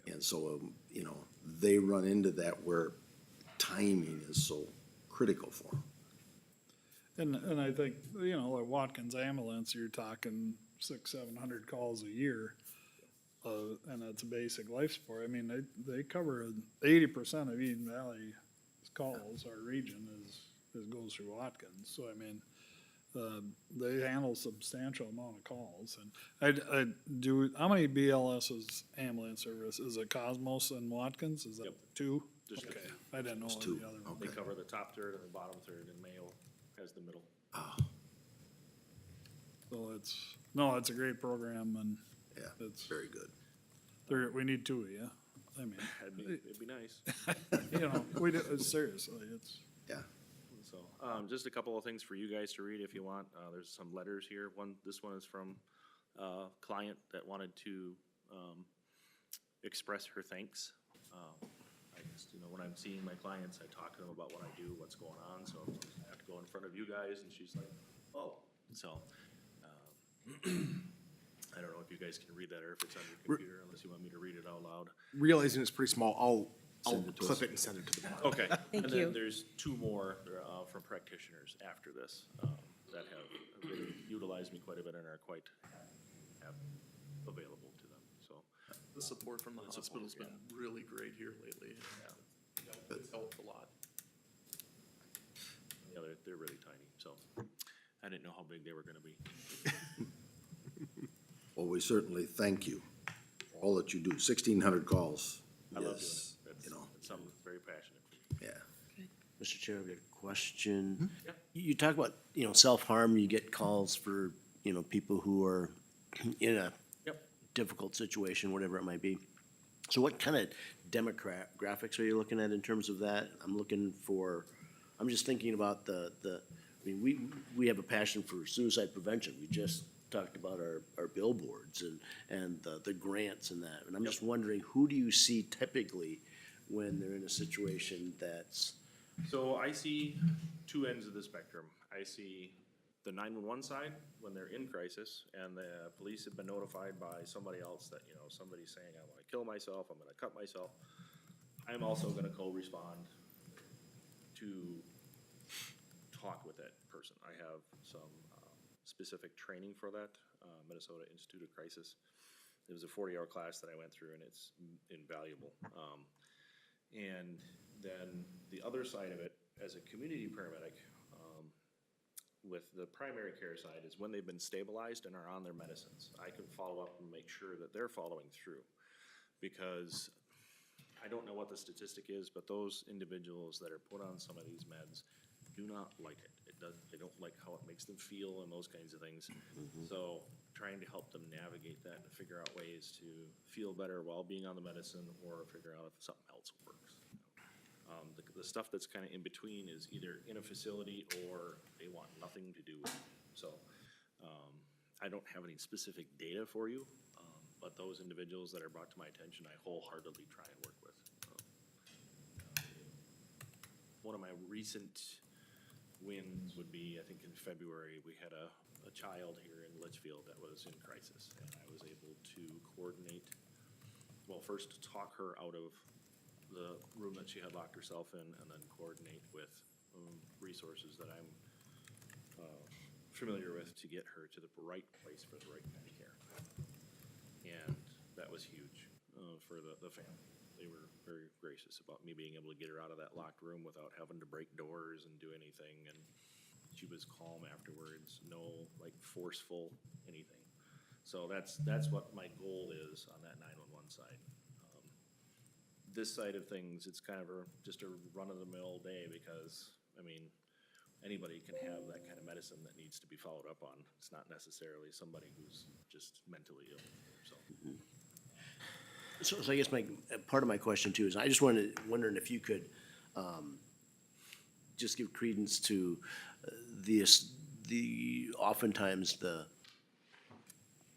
And so, you know, they run into that where timing is so critical for them. And I think, you know, at Watkins Ambulance, you're talking 600-700 calls a year. And that's a basic life support. I mean, they cover 80% of Eden Valley calls, our region goes through Watkins. So, I mean, they handle substantial amount of calls. And I do, how many BLS's ambulance service? Is it Cosmos and Watkins? Is that Yep. 2? Just Okay, two. I didn't know Just the 2. other one. They Okay. cover the top third and the bottom third, and Mayo has the middle. Oh, So it's a great program, and yeah, it's, very good. we need 2 of you. I mean, It'd be nice. you know, we do, seriously, it's. Yeah. So, just a couple of things for you guys to read if you want. There's some letters here. This one is from a client that wanted to, express her thanks. I just, you know, when I'm seeing my clients, I talk to them about what I do, what's going on, so I have to go in front of you guys, and she's like, oh, so, I don't know if you guys can read that or if it's on your computer, unless you want me to read it out loud. Realizing it's pretty small, I'll Send it to clip us. it and send it to the board. Okay. Thank And you. then there's 2 more from practitioners after this that have really utilized me quite a bit and are quite available to them, so. The support from the hospital's been really great here lately. It's helped a lot. Yeah, they're really tiny, so I didn't know how big they were gonna be. Well, we certainly thank you for all that you do. 1,600 calls. I love doing is, it. That's, you know, that's something that's very passionate for me. yeah. Mr. Chair, I've got a question. Yeah. You talk about, you know, self-harm, you get calls for, you know, people who are in a Yep. difficult situation, whatever it might be. So what kind of demographics are you looking at in terms of that? I'm just thinking about I mean, we have a passion for suicide prevention. We just talked about our billboards and the grants and that. And I'm just wondering, who do you see typically when they're in a situation that's, So I see 2 ends of the spectrum. I see the 911 side when they're in crisis and the police have been notified by somebody else that, you know, somebody's saying, I wanna kill myself, I'm gonna cut myself. I'm also gonna co-respond to talk with that person. I have some specific training for that, Minnesota Institute of Crisis. It was a 40-hour class that I went through and it's invaluable. And then the other side of it, as a community paramedic, with the primary care side is when they've been stabilized and are on their medicines. I can follow up and make sure that they're following through. Because I don't know what the statistic is, but those individuals that are put on some of these meds do not like it. They don't like how it makes them feel and those kinds of things. So trying to help them navigate that and figure out ways to feel better while being on the medicine or figure out if something else works. The stuff that's kind of in between is either in a facility or they want nothing to do with it. So, I don't have any specific data for you, but those individuals that are brought to my attention, I wholeheartedly try and work with. One of my recent wins would be, I think in February, we had a child here in Litchfield that was in crisis, and I was able to coordinate, well, first talk her out of the room that she had locked herself in, and then coordinate with resources that I'm familiar with to get her to the right place for the right kind of care. And that was huge for the family. They were very gracious about me being able to get her out of that locked room without having to break doors and do anything. And she was calm afterwards, no like forceful anything. So that's what my goal is on that 911 side. This side of things, it's kind of just a run-of-the-mill day because, I mean, anybody can have that kind of medicine that needs to be followed up on. It's not necessarily somebody who's just mentally ill, so. So I guess part of my question too is, I just wondering if you could, just give credence to oftentimes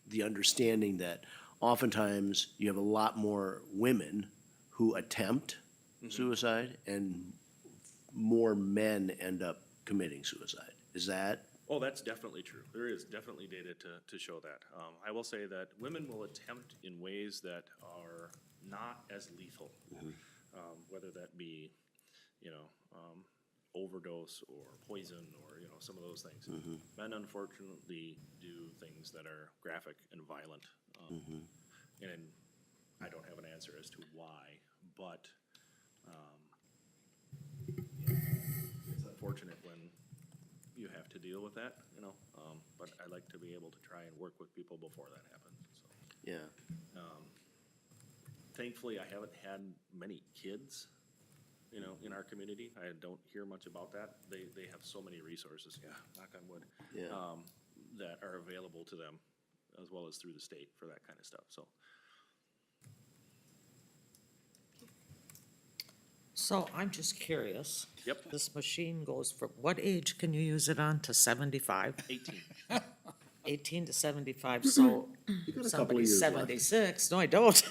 the understanding that oftentimes you have a lot more women who attempt suicide and more men end up committing suicide. Is that? Oh, that's definitely true. There is definitely data to show that. I will say that women will attempt in ways that are not as lethal, whether that be, overdose or poison or, some of those things. Men unfortunately do things that are graphic and violent. And I don't have an answer as to why, but it's unfortunate when you have to deal with that, but I like to be able to try and work with people before that happens, so. Yeah. Thankfully, I haven't had many kids, in our community. I don't hear much about that. They have so many resources, knock on wood, Yeah. that are available to them, as well as through the state for that kind of stuff, so. So I'm just curious. Yep. This machine goes from, what age can you use it on, to 75? 18. 18 to 75, so You got a couple of somebody's years left. 76. No, I don't.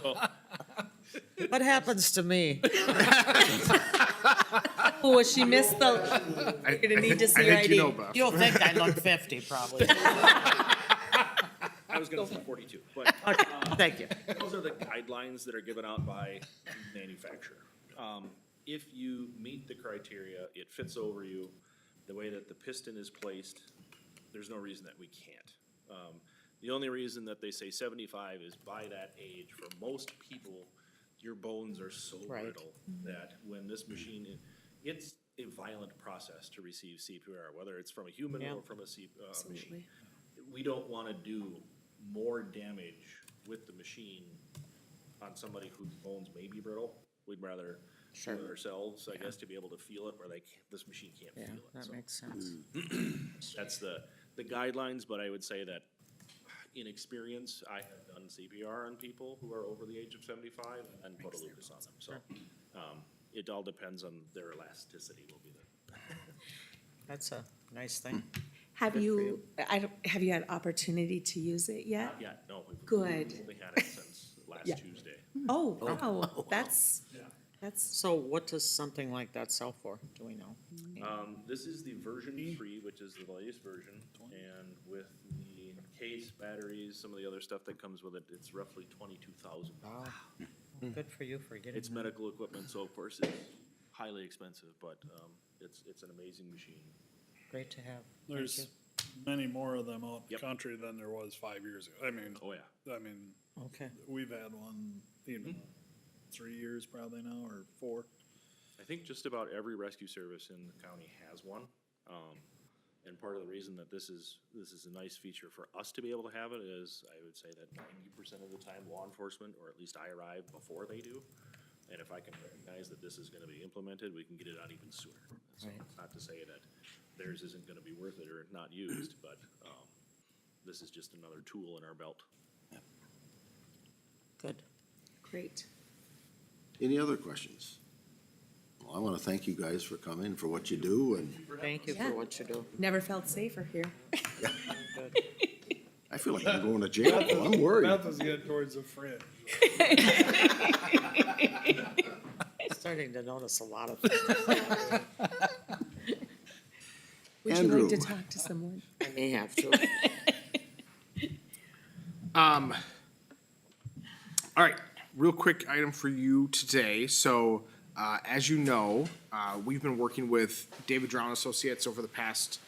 Well, What happens to me? Oh, she missed the, you're gonna need to see your ID. Beth. You'll think I look 50, probably. I was gonna say 42, but. Okay, thank you. Those are the guidelines that are given out by manufacturer. If you meet the criteria, it fits over you, the way that the piston is placed, there's no reason that we can't. The only reason that they say 75 is by that age, for most people, your bones are so Right. brittle that when this machine, it's a violent process to receive CPR, whether it's from a human Yeah. or from a machine. Absolutely. We don't wanna do more damage with the machine on somebody whose bones may be brittle. We'd rather do it ourselves, I guess, to be able to feel it where this machine can't Yeah, feel it. that So makes sense. that's the guidelines, but I would say that in experience, I have done CPR on people who are over the age of 75 and put a Lucas on them. So, it all depends on their elasticity will be the. That's a nice thing. Have Good for you, have you had opportunity to use it yet? Not yet, no. We've Good. only had it since last Yeah. Tuesday. Oh, wow, that's, So what does something like that sell for? Do we know? This is the version 3, which is the latest version, and with the case, batteries, some of the other stuff that comes with it, it's roughly 22,000. Wow. Good for you for getting It's that. medical equipment, so of course it's highly expensive, but it's an amazing machine. Great to have. Thank There's you. many more of them out in the Yep. country than there was 5 years ago. I mean, Oh, yeah. Okay. we've had one, 3 years probably now, or 4. I think just about every rescue service in the county has one. And part of the reason that this is a nice feature for us to be able to have it is, I would say that 90% of the time, law enforcement, or at least I arrive before they do. And if I can recognize that this is gonna be implemented, we can get it out even sooner. So Right. it's not to say that theirs isn't gonna be worth it or not used, but, this is just another tool in our belt. Good. great. Any other questions? Well, I want to thank you guys for coming, for what you do, and Thank you Yeah. for what you do. Never felt safer here. I feel like I'm going to jail, though. I'm worried. Beth is getting towards the fringe. Starting to notice a lot of things. Would you Andrew. like to talk to someone? I may have to. All right, real quick item for you today. So, as you know, we've been working with David Drown Associates over the past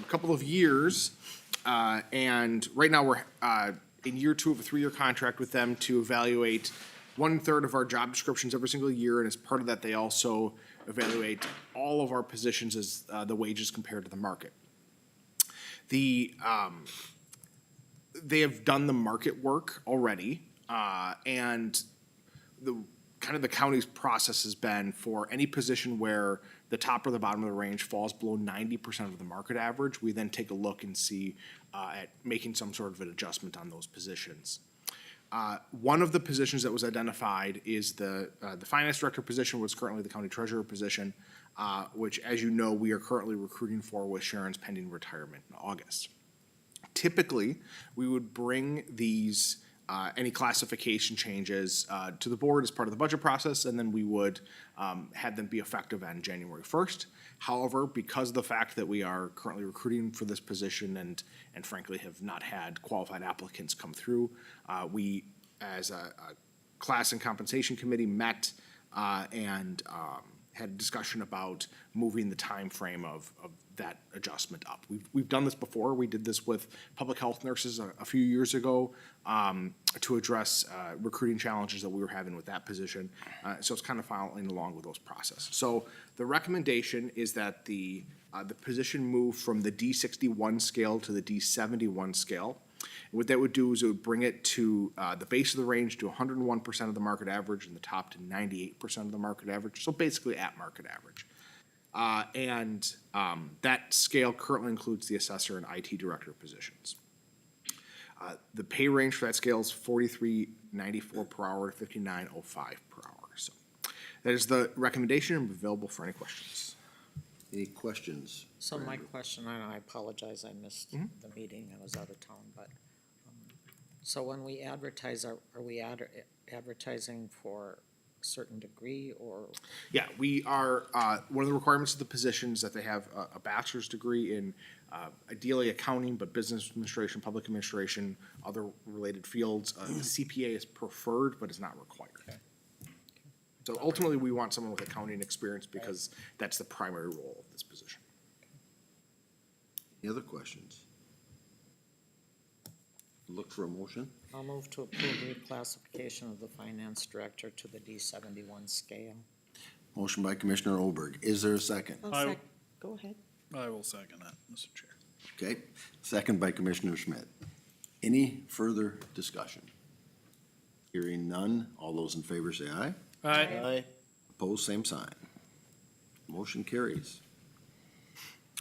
couple of years. And right now we're in year 2 of a 3-year contract with them to evaluate 1/3 of our job descriptions every single year. And as part of that, they also evaluate all of our positions as the wages compared to the market. They have done the market work already, and the county's process has been for any position where the top or the bottom of the range falls below 90% of the market average, we then take a look and see at making some sort of an adjustment on those positions. One of the positions that was identified is the finance director position, was currently the county treasurer position, which, as you know, we are currently recruiting for with Sharon's pending retirement in August. Typically, we would bring these, any classification changes to the board as part of the budget process, and then we would have them be effective on January 1st. However, because of the fact that we are currently recruiting for this position and frankly have not had qualified applicants come through, we, as a class and compensation committee, met and had a discussion about moving the time frame of that adjustment up. We've done this before. We did this with public health nurses a few years ago to address recruiting challenges that we were having with that position. So it's kind of following along with those processes. So the recommendation is that the position move from the D61 scale to the D71 scale. And what that would do is it would bring it to the base of the range to 101% of the market average and the top to 98% of the market average. So basically at market average. That scale currently includes the assessor and IT director positions. The pay range for that scale is $43.94 per hour to $59.05 per hour. So that is the recommendation. I'm available for any questions. Any questions? So my question, and I apologize, I missed the meeting, I was out of town, but, so when we advertise, are we advertising for a certain degree or? Yeah, we are, one of the requirements of the position is that they have a bachelor's degree in ideally accounting, but business administration, public administration, other related fields. The CPA is preferred, but is not required. Okay. So ultimately, we want someone with accounting experience because that's the primary role of this position. Any other questions? Look for a motion. I'll move to approve reclassification of the finance director to the D71 scale. Motion by Commissioner Olberg. Is there a second? Go ahead. I will second that, Mr. Chair. Okay, second by Commissioner Schmidt. Any further discussion? Hearing none, all those in favor say aye. Aye. Opposed, same sign. Motion carries.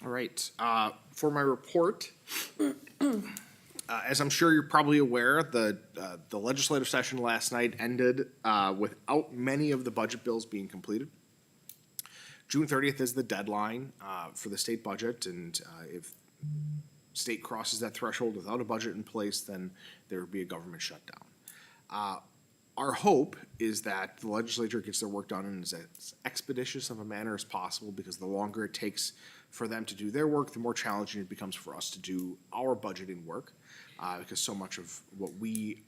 All right, for my report, as I'm sure you're probably aware, the legislative session last night ended without many of the budget bills being completed. June 30th is the deadline for the state budget, and if state crosses that threshold without a budget in place, then there would be a government shutdown. Our hope is that the legislature gets their work done in as expeditious of a manner as possible, because the longer it takes for them to do their work, the more challenging it becomes for us to do our budgeting work, because so much of what we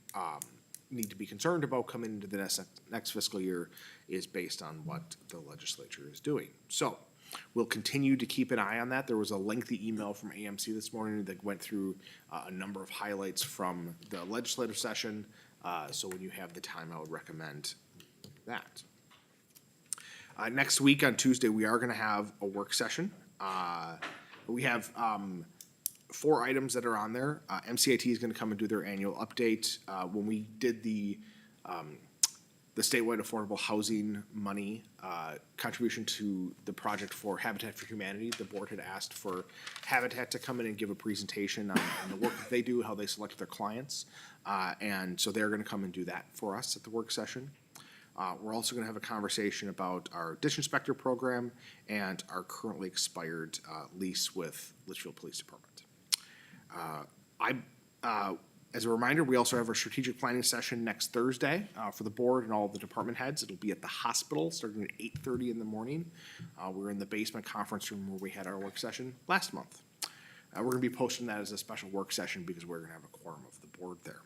need to be concerned about coming into the next fiscal year is based on what the legislature is doing. So we'll continue to keep an eye on that. There was a lengthy email from AMC this morning that went through a number of highlights from the legislative session. So when you have the time, I would recommend that. Next week on Tuesday, we are gonna have a work session. We have 4 items that are on there. MCIT is gonna come and do their annual update. When we did the statewide affordable housing money contribution to the project for Habitat for Humanity, the board had asked for Habitat to come in and give a presentation on the work that they do, how they select their clients. And so they're gonna come and do that for us at the work session. We're also gonna have a conversation about our ditch inspector program and our currently expired lease with Litchfield Police Department. As a reminder, we also have our strategic planning session next Thursday for the board and all of the department heads. It'll be at the hospital, starting at 8:30 in the morning. We're in the basement conference room where we had our work session last month. We're gonna be posting that as a special work session because we're gonna have a quorum of the board there.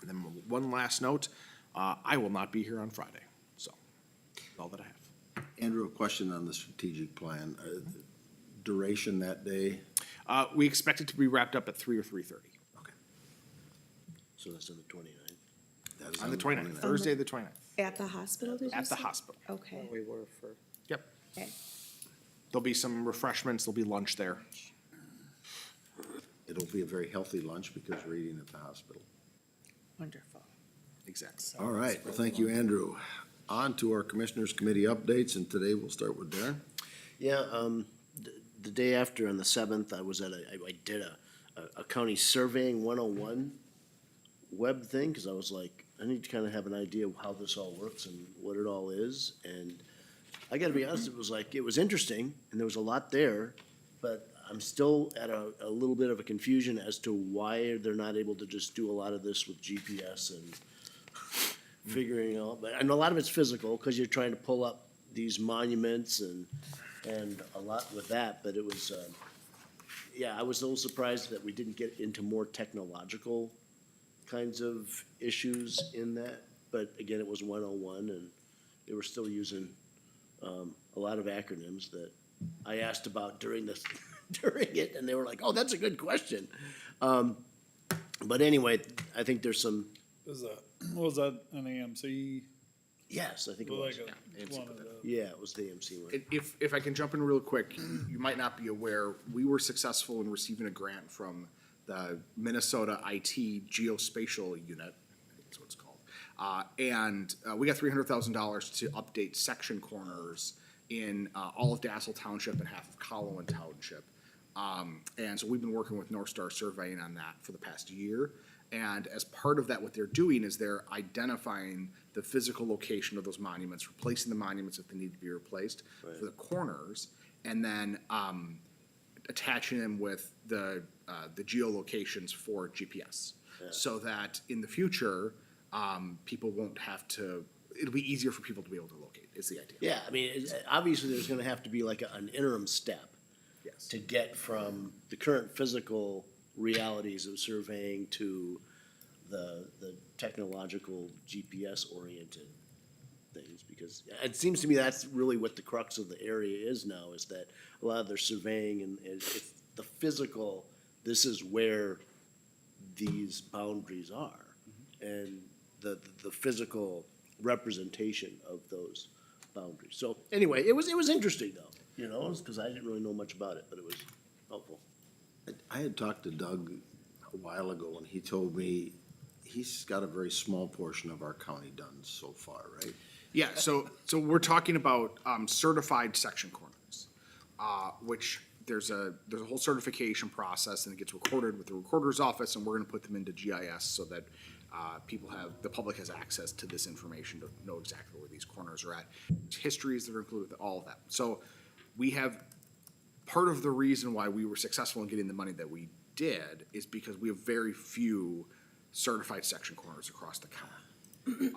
And then one last note, I will not be here on Friday, so that's all that I have. Andrew, a question on the strategic plan. Duration that day? We expect it to be wrapped up at 3 or 3:30. So that's on the 29th. That is On the 29th, Thursday, the 29th, At the hospital, did you at the say? hospital. Okay, We were for, Yep. okay. There'll be some refreshments, there'll be lunch there. It'll be a very healthy lunch because we're eating at the hospital. Wonderful. Exactly. All right, well, thank you, Andrew. On to our Commissioners Committee updates, and today we'll start with Darren. Yeah, the day after, on the 7th, I was at I did a county surveying 101 web thing, because I was like, I need to kind of have an idea of how this all works and what it all is, and I gotta be honest, it was interesting, and there was a lot there, but I'm still at a little bit of a confusion as to why they're not able to just do a lot of this with GPS and figuring out, but, and a lot of it's physical, because you're trying to pull up these monuments and a lot with that, but it was, yeah, I was a little surprised that we didn't get into more technological kinds of issues in that, but again, it was 101, and they were still using, a lot of acronyms that I asked about during this, during it, and they were like, oh, that's a good question. But anyway, I think there's some, Was that an AMC? yes, I think it Like was. one of the- Yeah, it was the AMC one. If I can jump in real quick, you might not be aware, we were successful in receiving a grant from the Minnesota IT Geospatial Unit, I think that's what it's called. And we got $300,000 to update section corners in all of Dassel Township and half of Collin Township. And so we've been working with North Star Surveying on that for the past year. And as part of that, what they're doing is they're identifying the physical location of those monuments, replacing the monuments if they need to be replaced for the corners, and then attaching them with the geolocations for GPS. So that in the future, people won't have to, it'll be easier for people to be able to locate, is the idea. Yeah, I mean, obviously, there's gonna have to be like an interim step Yes. to get from the current physical realities of surveying to the technological GPS-oriented things, because it seems to me that's really what the crux of the area is now, is that a lot of their surveying and it's the physical, this is where these boundaries are. And the physical representation of those boundaries. So anyway, it was interesting though, you know, because I didn't really know much about it, but it was helpful. I had talked to Doug a while ago, and he told me he's got a very small portion of our county done so far, right? Yeah, so we're talking about certified section corners, which there's a whole certification process, and it gets recorded with the recorder's office, and we're gonna put them into GIS so that the public has access to this information to know exactly where these corners are at. Histories that are included, all of that. So we have, part of the reason why we were successful in getting the money that we did is because we have very few certified section corners across the county.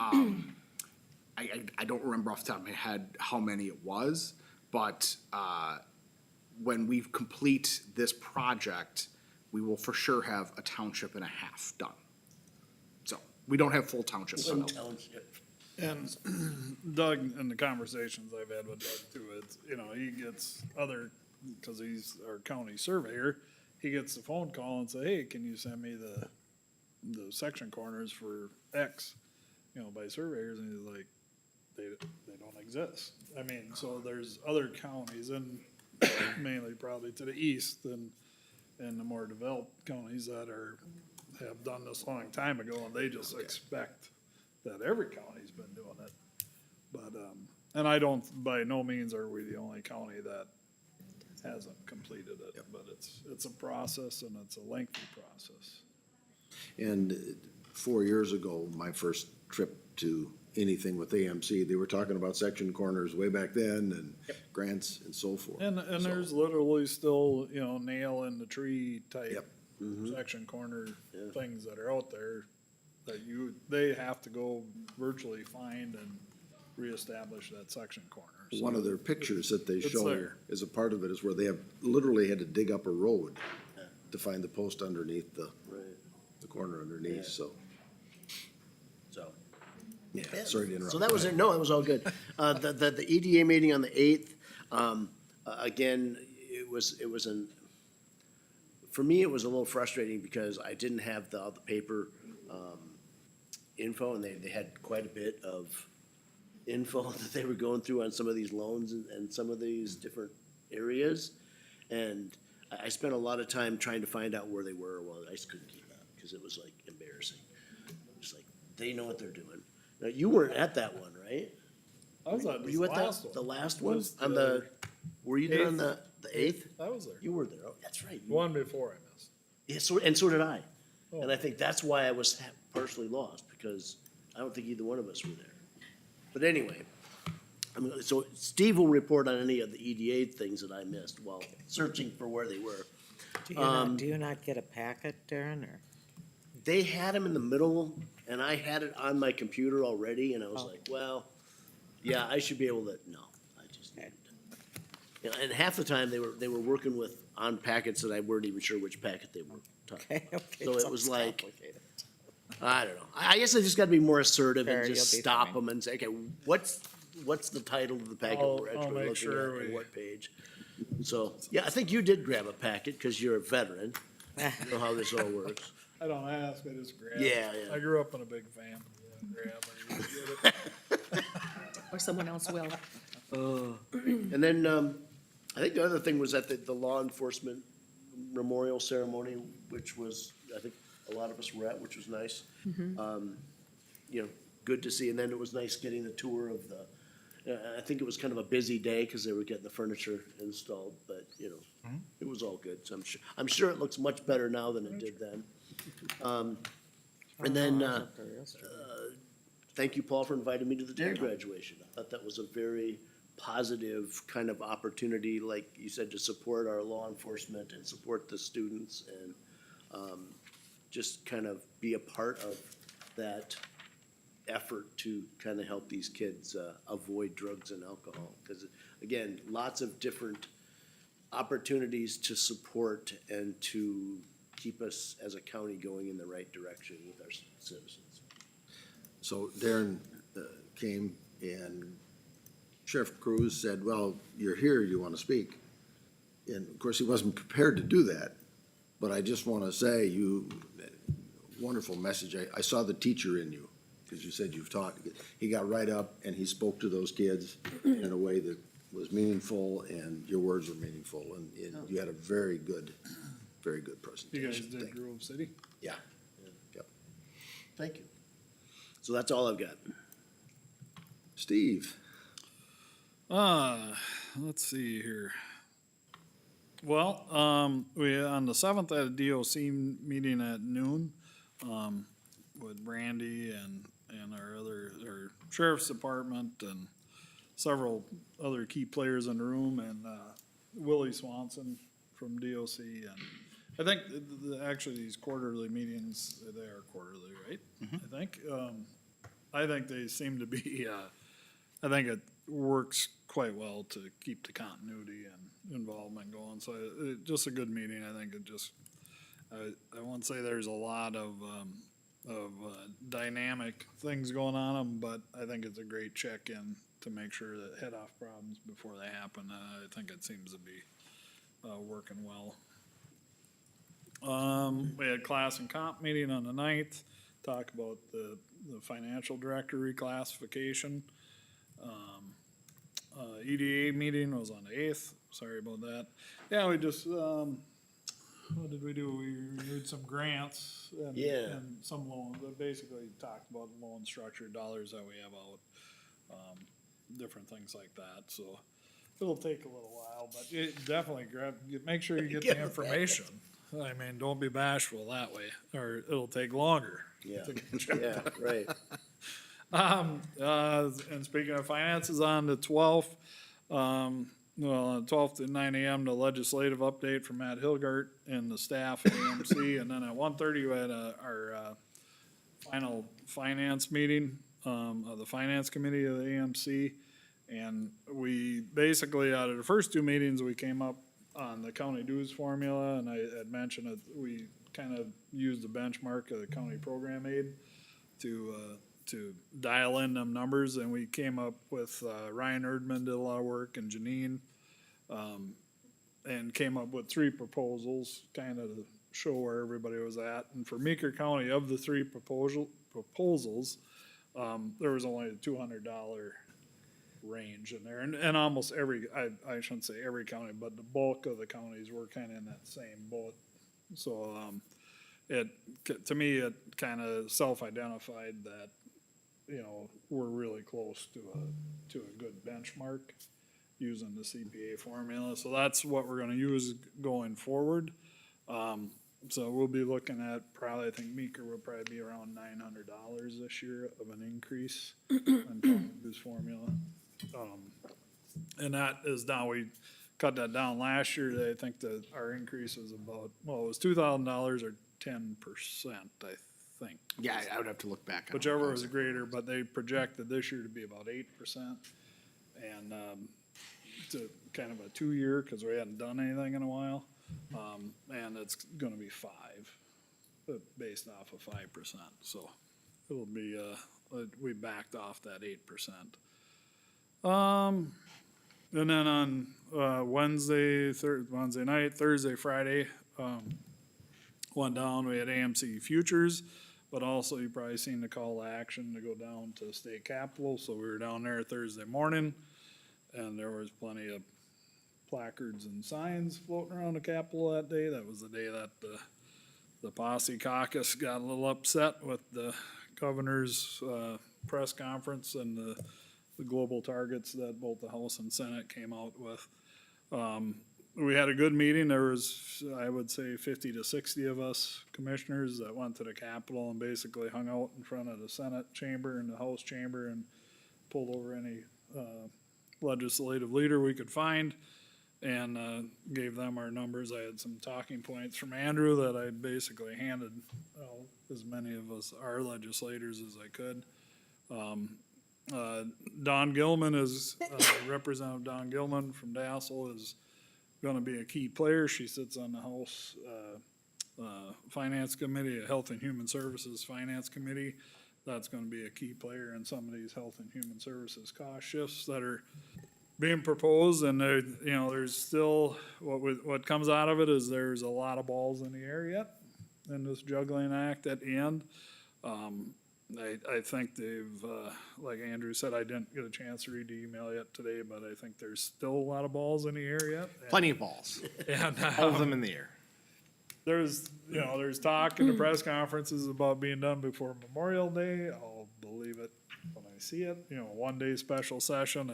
I don't remember off the top of my head how many it was, but when we complete this project, we will for sure have a township and a half done. So we don't have full townships. One township. And Doug, in the conversations I've had with Doug too, it's, you know, he gets other, because he's our county surveyor, he gets the phone call and say, hey, can you send me the section corners for X, you know, by surveyors, and he's like, they don't exist. I mean, so there's other counties, and mainly probably to the east and the more developed counties that have done this a long time ago, and they just expect that every county's been doing it. But, and I don't, by no means are we the only county that hasn't completed it, but it's a process, and it's a lengthy process. And 4 years ago, my first trip to anything with AMC. They were talking about section corners way back then and grants and so forth. And So, there's literally still, nail in the tree type Yep. section corner things that are out there that they have to go virtually find and reestablish that section corner. So One of their pictures that they it's show there. as a part of it is where they have literally had to dig up a road to find the post underneath the corner underneath, so, So. yeah, sorry to interrupt. So that was it, no, it was all good. The EDA meeting on the 8th, again, it was for me, it was a little frustrating because I didn't have all the paper, info, and they had quite a bit of info that they were going through on some of these loans and some of these different areas. And I spent a lot of time trying to find out where they were, well, I just couldn't keep up, because it was like embarrassing. Just like, they know what they're doing. Now, you weren't at that one, right? I was at Were this you at last that, one. the last one? Was On the, were you there on the 8th? I was there. You were there, oh, that's right. The one before I missed. Yeah, so did I. Oh. And I think that's why I was partially lost, because I don't think either one of us were there. But anyway, so Steve will report on any of the EDA things that I missed while searching for where they were. Do you not get a packet, Darren, or? They had them in the middle, and I had it on my computer already, and I was Oh. like, well, yeah, I should be able to, no, I just didn't. You know, and half the time, they were working on packets that I weren't even sure which packet they were talking. Okay, So it sounds was like, complicated. I don't know. I guess I just gotta be more assertive Sure, and just you'll be stop fine. them and say, okay, what's the title of the packet we're I'll actually make looking sure at and we- what page? So, yeah, I think you did grab a packet, cause you're a veteran. You know how this all works. I don't ask, I just grab. Yeah, yeah. I grew up in a big family. Grab or you get it. Or someone else will. And then, I think the other thing was at the law enforcement memorial ceremony, which was, I think a lot of us were at, which was nice. Good to see, and then it was nice getting the tour of I think it was kind of a busy day, cause they were getting the furniture installed, but, it was all good, so I'm sure it looks much better now than it did then. And then, thank you, Paul, for inviting me to the dare graduation. I thought that was a very positive kind of opportunity, like you said, to support our law enforcement and support the students and just kind of be a part of that effort to kind of help these kids avoid drugs and alcohol. Because, again, lots of different opportunities to support and to keep us as a county going in the right direction with our citizens. So Darren came and Sheriff Cruz said, well, you're here, you want to speak. And of course, he wasn't prepared to do that. But I just want to say, wonderful message. I saw the teacher in you, because you said you've taught. He got right up and he spoke to those kids in a way that was meaningful, and your words were meaningful, and you had a very good presentation. You guys did Thank you. Grove City? Yeah. Yep. Thank you. So that's all I've got. Steve, Let's see here. Well, we, on the 7th, had a DOC meeting at noon, with Brandy and our sheriff's department and several other key players in the room, and, Willie Swanson from DOC, and I think actually these quarterly meetings, they are quarterly, right? I think they seem to be, I think it works quite well to keep the continuity and involvement going, so just a good meeting. I think it just, I won't say there's a lot of dynamic things going on them, but I think it's a great check-in to make sure that head off problems before they happen. I think it seems to be working well. We had class and comp meeting on the 9th, talk about the financial director reclassification. EDA meeting was on the 8th, sorry about that. Yeah, we just, what did we do? We renewed some grants and, Yeah. and some loans, but basically talked about loan structure, dollars that we have out, different things like that, so it'll take a little while, but it definitely make sure you get Get the it. information. I mean, don't be bashful that way, or it'll take longer. Yeah. to get you Yeah, right. And speaking of finances, on the twelfth, on the twelfth at 9 AM, the legislative update from Matt Hilgert and the staff at AMC, and then at 1:30 we had our final finance meeting, of the finance committee of the AMC. And we basically, out of the first two meetings, we came up on the county dues formula, and I had mentioned that we kind of used the benchmark of the county program aid to dial in them numbers, and we came up with, Ryan Erdman did a lot of work, and Janine, and came up with three proposals, kind of to show where everybody was at. And for Meeker County, of the three proposals, there was only a $200 range in there, and almost every, I shouldn't say every county, but the bulk of the counties were kind of in that same boat. So, to me, it kind of self-identified that, we're really close to a good benchmark using the CPA formula. So that's what we're gonna use going forward. So we'll be looking at probably, I think Meeker will probably be around $900 this year of an increase on county dues formula. And that is down, we cut that down last year. I think that our increase was about, well, it was $2,000 or 10%, I think. Yeah, I would have to look back. On Whichever was greater, but they projected this year to be about 8%. And, it's a kind of a 2-year, cause we hadn't done anything in a while. And it's gonna be 5, based off of 5%. So it'll be, we backed off that 8%. And then on, Wednesday night, Thursday, Friday, went down, we had AMC Futures, but also you probably seen the call to action to go down to state capitol, so we were down there Thursday morning, and there was plenty of placards and signs floating around the capitol that day. That was the day that the posse caucus got a little upset with the governor's, press conference and the global targets that both the House and Senate came out with. We had a good meeting. There was, I would say, 50 to 60 of us commissioners that went to the Capitol and basically hung out in front of the Senate chamber and the House chamber and pulled over any legislative leader we could find and gave them our numbers. I had some talking points from Andrew that I basically handed out as many of us, our legislators, as I could. Don Gilman is, Representative Don Gilman from Dassel is gonna be a key player. She sits on the House, Finance Committee, Health and Human Services Finance Committee. That's gonna be a key player in some of these health and human services cost shifts that are being proposed, and there, there's still, what comes out of it is there's a lot of balls in the air yet in this juggling act at the end. I think they've, like Andrew said, I didn't get a chance to read the email yet today, but I think there's still a lot of balls in the air yet. Plenty of balls. And, all of them in the air. There's talk in the press conferences about being done before Memorial Day. I'll believe it when I see it. 1-day special session.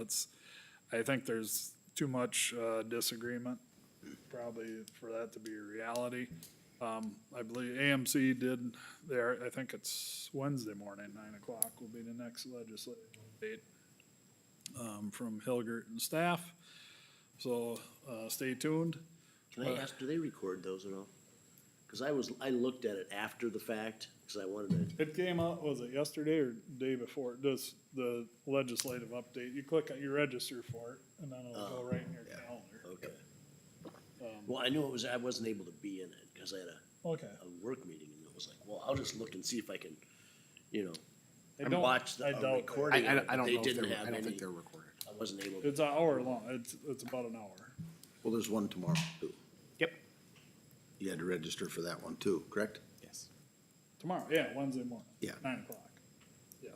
I think there's too much, disagreement probably for that to be a reality. I believe AMC did there, I think it's Wednesday morning, 9:00 will be the next legislative date, from Hilgert and staff. So, stay tuned. Can I ask, do they record those at all? Cause I looked at it after the fact, cause I wanted to, It came out, was it yesterday or day before? The legislative update. You click on, you register for it, and then it'll go right in your calendar. okay. Well, I knew I wasn't able to be in it, cause I had Okay. a work meeting, and it was like, well, I'll just look and see if I can, I don't- watch I the doubt recording. I of it, don't but they know if didn't they're, have I don't any. think they're recorded. I wasn't able to. It's an hour long. It's about an hour. Well, there's one tomorrow too. Yep. You had to register for that one too, correct? Yes. Tomorrow, yeah, Wednesday morning. Yeah. 9:00. Yes.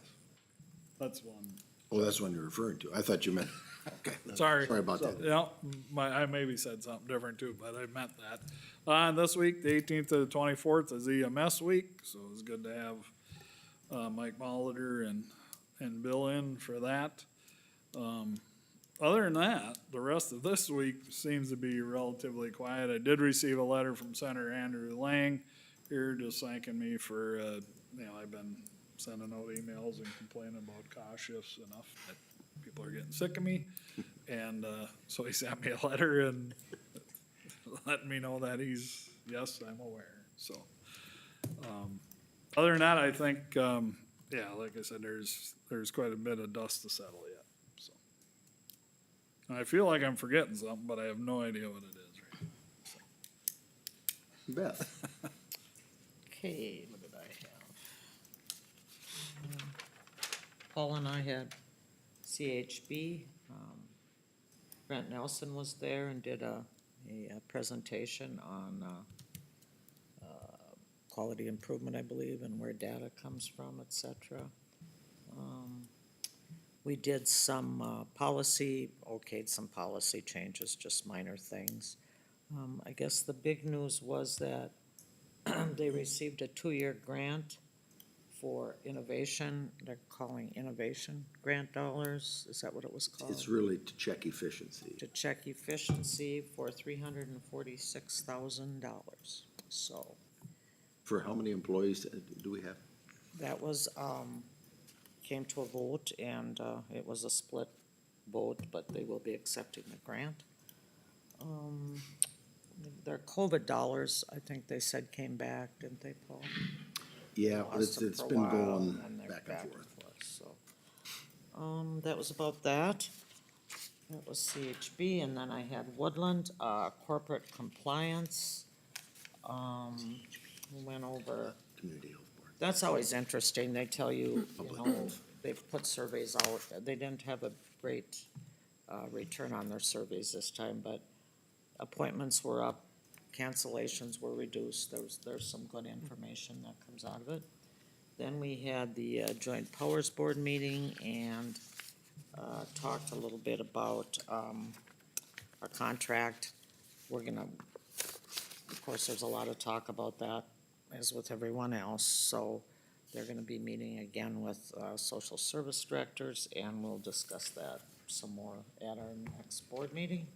That's one. Oh, that's one you're referring to. I thought you meant, okay. Sorry. Sorry about that. Yeah, I maybe said something different too, but I meant that. This week, the 18th to the 24th is EMS week, so it's good to have, Mike Molitor and Bill in for that. Other than that, the rest of this week seems to be relatively quiet. I did receive a letter from Senator Andrew Lang here just thanking me for, I've been sending out emails and complaining about cost shifts enough that people are getting sick of me. And, so he sent me a letter and letting me know that yes, I'm aware, so. Other than that, I think, yeah, like I said, there's quite a bit of dust to settle yet, so. And I feel like I'm forgetting something, but I have no idea what it is right now. Beth? Okay, what did I have? Paul and I had CHB. Brent Nelson was there and did a presentation on quality improvement, I believe, and where data comes from, et cetera. We did some okayed some policy changes, just minor things. I guess the big news was that they received a 2-year grant for innovation. They're calling innovation grant dollars. Is that what it was called? It's really to check efficiency. To check efficiency for $346,000. So For how many employees do we have? that was, came to a vote, and it was a split vote, but they will be accepting the grant. Their COVID dollars, I think they said came back, didn't they, Paul? Yeah, but Lost them it's for a been while, going and they're back and forth. So, that was about that. That was CHB, and then I had Woodland, corporate compliance. We went over, Community Health Board. that's always interesting, they tell you, they've put surveys out, they didn't have a great, return on their surveys this time, but appointments were up, cancellations were reduced, there's some good information that comes out of it. Then we had the Joint Powers Board meeting and talked a little bit about our contract. We're gonna, of course, there's a lot of talk about that, as with everyone else, so they're gonna be meeting again with social service directors, and we'll discuss that some more at our next board meeting.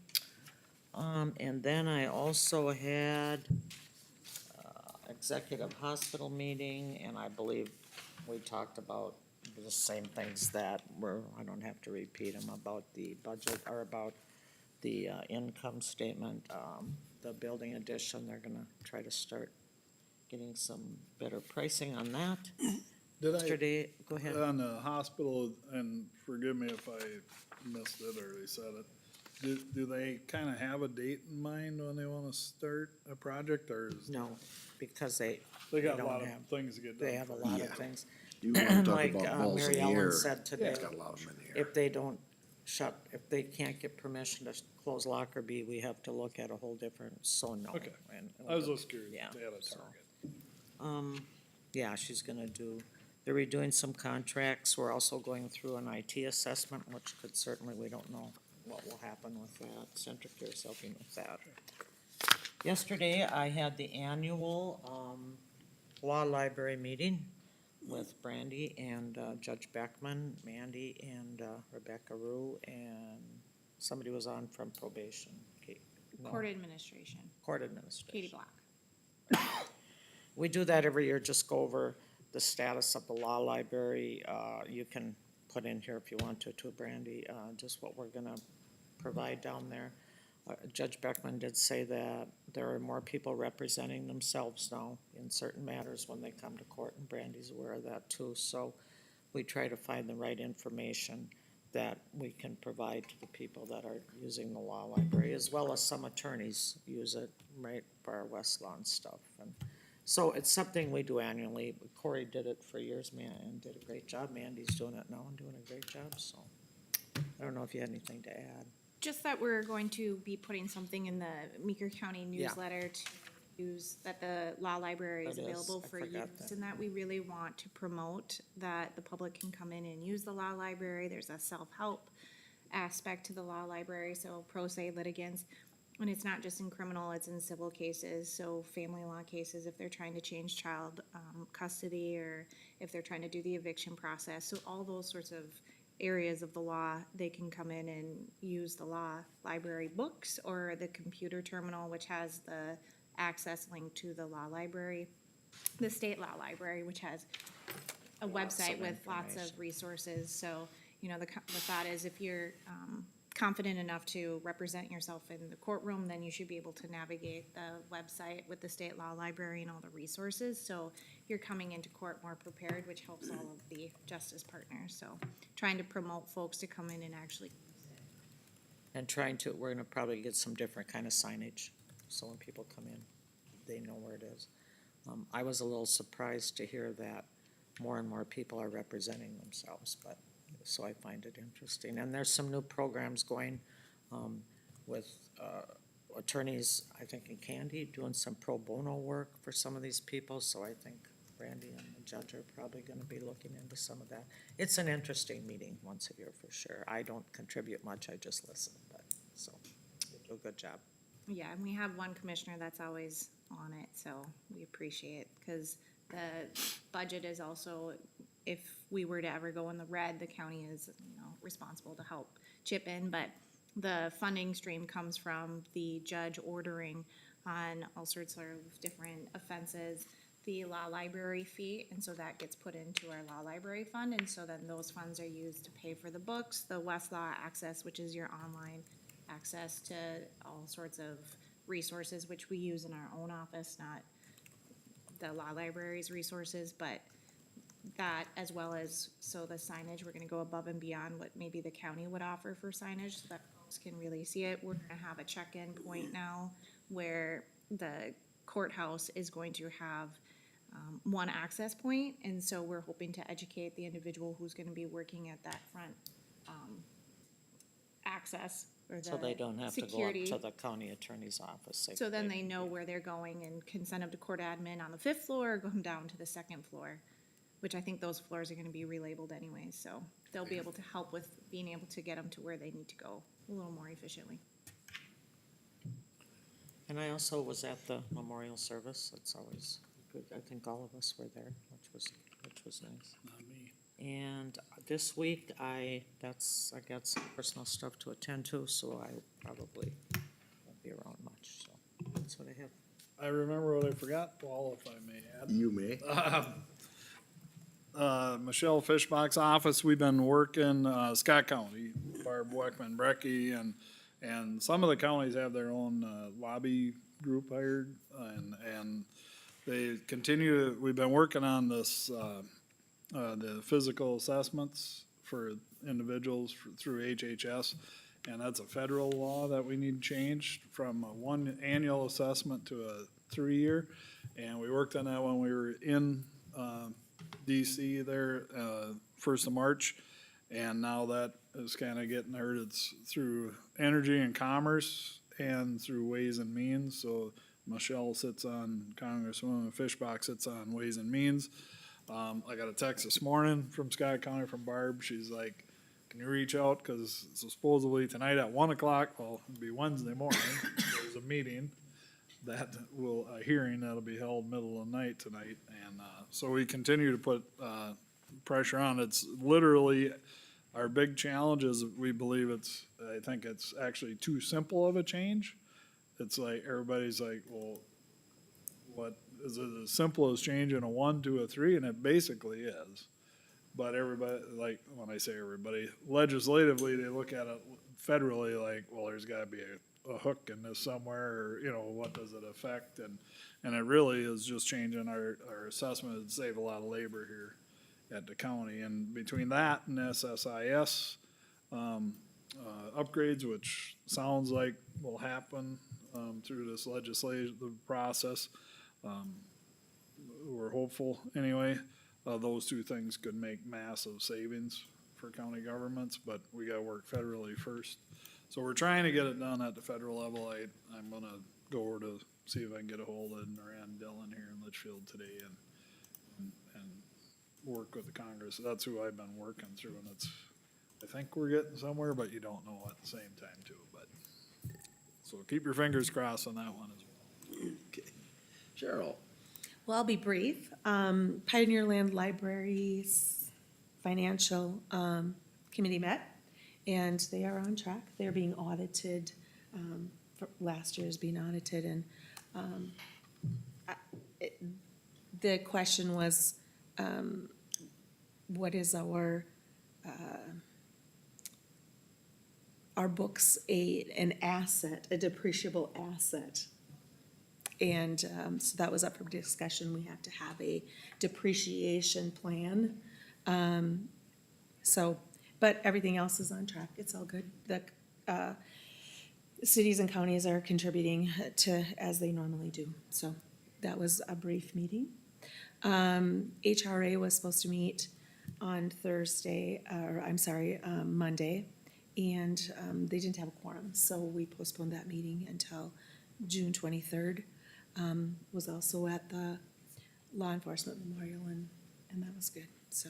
And then I also had executive hospital meeting, and I believe we talked about the same things that I don't have to repeat them, about the budget, or about the income statement, the building addition. They're gonna try to start getting some better pricing on that. Did Yesterday, go ahead. On the hospital, and forgive me if I missed it or they said it, do they kinda have a date in mind when they wanna start a project, or is? No, because they They got a don't lot of have- things to get done. they have a first. lot Yeah. of things. You wanna talk Like, about balls in Mary the Ellen air. said today, It's got a lot of them in the air. if they don't if they can't get permission to close locker B, we have to look at a whole different, so no. Okay. And- I was just curious Yeah, if they had a so. target. Yeah, she's gonna they're redoing some contracts. We're also going through an IT assessment, which could certainly, we don't know what will happen with that. Centricare's helping with that. Yesterday, I had the annual, law library meeting with Brandy and, Judge Beckman, Mandy, and, Rebecca Rue, and somebody was on from probation. Court administration, Court administration. Katie Block. We do that every year, just go over the status of the law library. You can put in here if you want to, Brandy, just what we're gonna provide down there. Judge Beckman did say that there are more people representing themselves now in certain matters when they come to court, and Brandy's aware of that too. So we try to find the right information that we can provide to the people that are using the law library, as well as some attorneys use it, right, for our West Lawn stuff. And so it's something we do annually. Corey did it for years, man, and did a great job. Mandy's doing it now and doing a great job, so I don't know if you had anything to add. Just that we're going to be putting something in the Meeker County newsletter to use, that the law library is That is, available I for forgot use, that. and that we really want to promote that the public can come in and use the law library. There's a self-help aspect to the law library, so pro se litigants. And it's not just in criminal, it's in civil cases, so family law cases, if they're trying to change child custody, or if they're trying to do the eviction process. So all those sorts of areas of the law, they can come in and use the law library books or the computer terminal, which has the access link to the law library. The state law library, which has a website of with lots of information. resources, so, you know, the thought is if you're, confident enough to represent yourself in the courtroom, then you should be able to navigate the website with the state law library and all the resources, so you're coming into court more prepared, which helps all of the justice partners, so trying to promote folks to come in and actually. And trying to, we're gonna probably get some different kind of signage, so when people come in, they know where it is. I was a little surprised to hear that more and more people are representing themselves, but, so I find it interesting. And there's some new programs going, with, attorneys, I think in Candy, doing some pro bono work for some of these people, so I think Randy and the judge are probably gonna be looking into some of that. It's an interesting meeting once a year for sure. I don't contribute much, I just listen, but, so, you do a good job. Yeah, and we have one commissioner that's always on it, so we appreciate, because the budget is also, if we were to ever go in the red, the county is, you know, responsible to help chip in, but the funding stream comes from the judge ordering on all sorts of different offenses, the law library fee, and so that gets put into our law library fund, and so then those funds are used to pay for the books, the Westlaw Access, which is your online access to all sorts of resources, which we use in our own office, not the law library's resources, but that as well as, so the signage, we're gonna go above and beyond what maybe the county would offer for signage, so that folks can really see it. We're gonna have a check-in point now where the courthouse is going to have one access point, and so we're hoping to educate the individual who's gonna be working at that front access or the So they don't have to go up security. to the county attorney's office. So then they know where they're going and can send them to court admin on the 5th floor or go them down to the 2nd floor, which I think those floors are gonna be relabeled anyways, so they'll be able to help with being able to get them to where they need to go a little more efficiently. And I also was at the memorial service, it's always good, I think all of us were there, which was nice. Not me. And this week, I got some personal stuff to attend to, so I probably won't be around much, so that's what I have. I remember what I forgot, Paul, if I may add. You may. Michelle Fishbach's office, we've been working, Scott County, Barb Weckman, Brecky, and some of the counties have their own, lobby group hired, and they continue, we've been working on this, the physical assessments for individuals through HHS, and that's a federal law that we need changed from a one annual assessment to a 3-year, and we worked on that when we were in, DC there, 1st of March, and now that is kind of getting heard. It's through Energy and Commerce and through Ways and Means. So Michelle sits on, Congresswoman Fishbach sits on Ways and Means. I got a text this morning from Scott County from Barb. She's like, can you reach out? Because supposedly tonight at 1 o'clock, well, it'll be Wednesday morning, there's a meeting that will, a hearing that'll be held middle of the night tonight. And so we continue to put pressure on. It's literally, our big challenge is we believe I think it's actually too simple of a change. It's like, everybody's like, well, what, is it as simple as changing a 1 to a 3? And it basically is. But everybody, like, when I say everybody, legislatively, they look at it federally like, well, there's gotta be a hook in this somewhere, or, you know, what does it affect? And it really is just changing our assessment. It'd save a lot of labor here at the county. And between that and SSIS, upgrades, which sounds like will happen, through this legislative process, we're hopeful anyway. Those two things could make massive savings for county governments, but we gotta work federally first. So we're trying to get it done at the federal level. I'm gonna go over to see if I can get a hold of Moran Dillon here in Litchfield today and work with the Congress. That's who I've been working through, and I think we're getting somewhere, but you don't know at the same time too, but. So keep your fingers crossed on that one as well. Okay. Cheryl? Well, I'll be brief. Pioneer Land Library's financial committee met, and they are on track. They're being audited, for last year's being audited, and the question was, what is our books an asset, a depreciable asset. And so that was up for discussion. We have to have a depreciation plan. So, but everything else is on track. It's all good. The cities and counties are contributing to, as they normally do. So that was a brief meeting. HRA was supposed to meet on Monday, and they didn't have a quorum, so we postponed that meeting until June 23rd. Was also at the Law Enforcement Memorial, and that was good. So,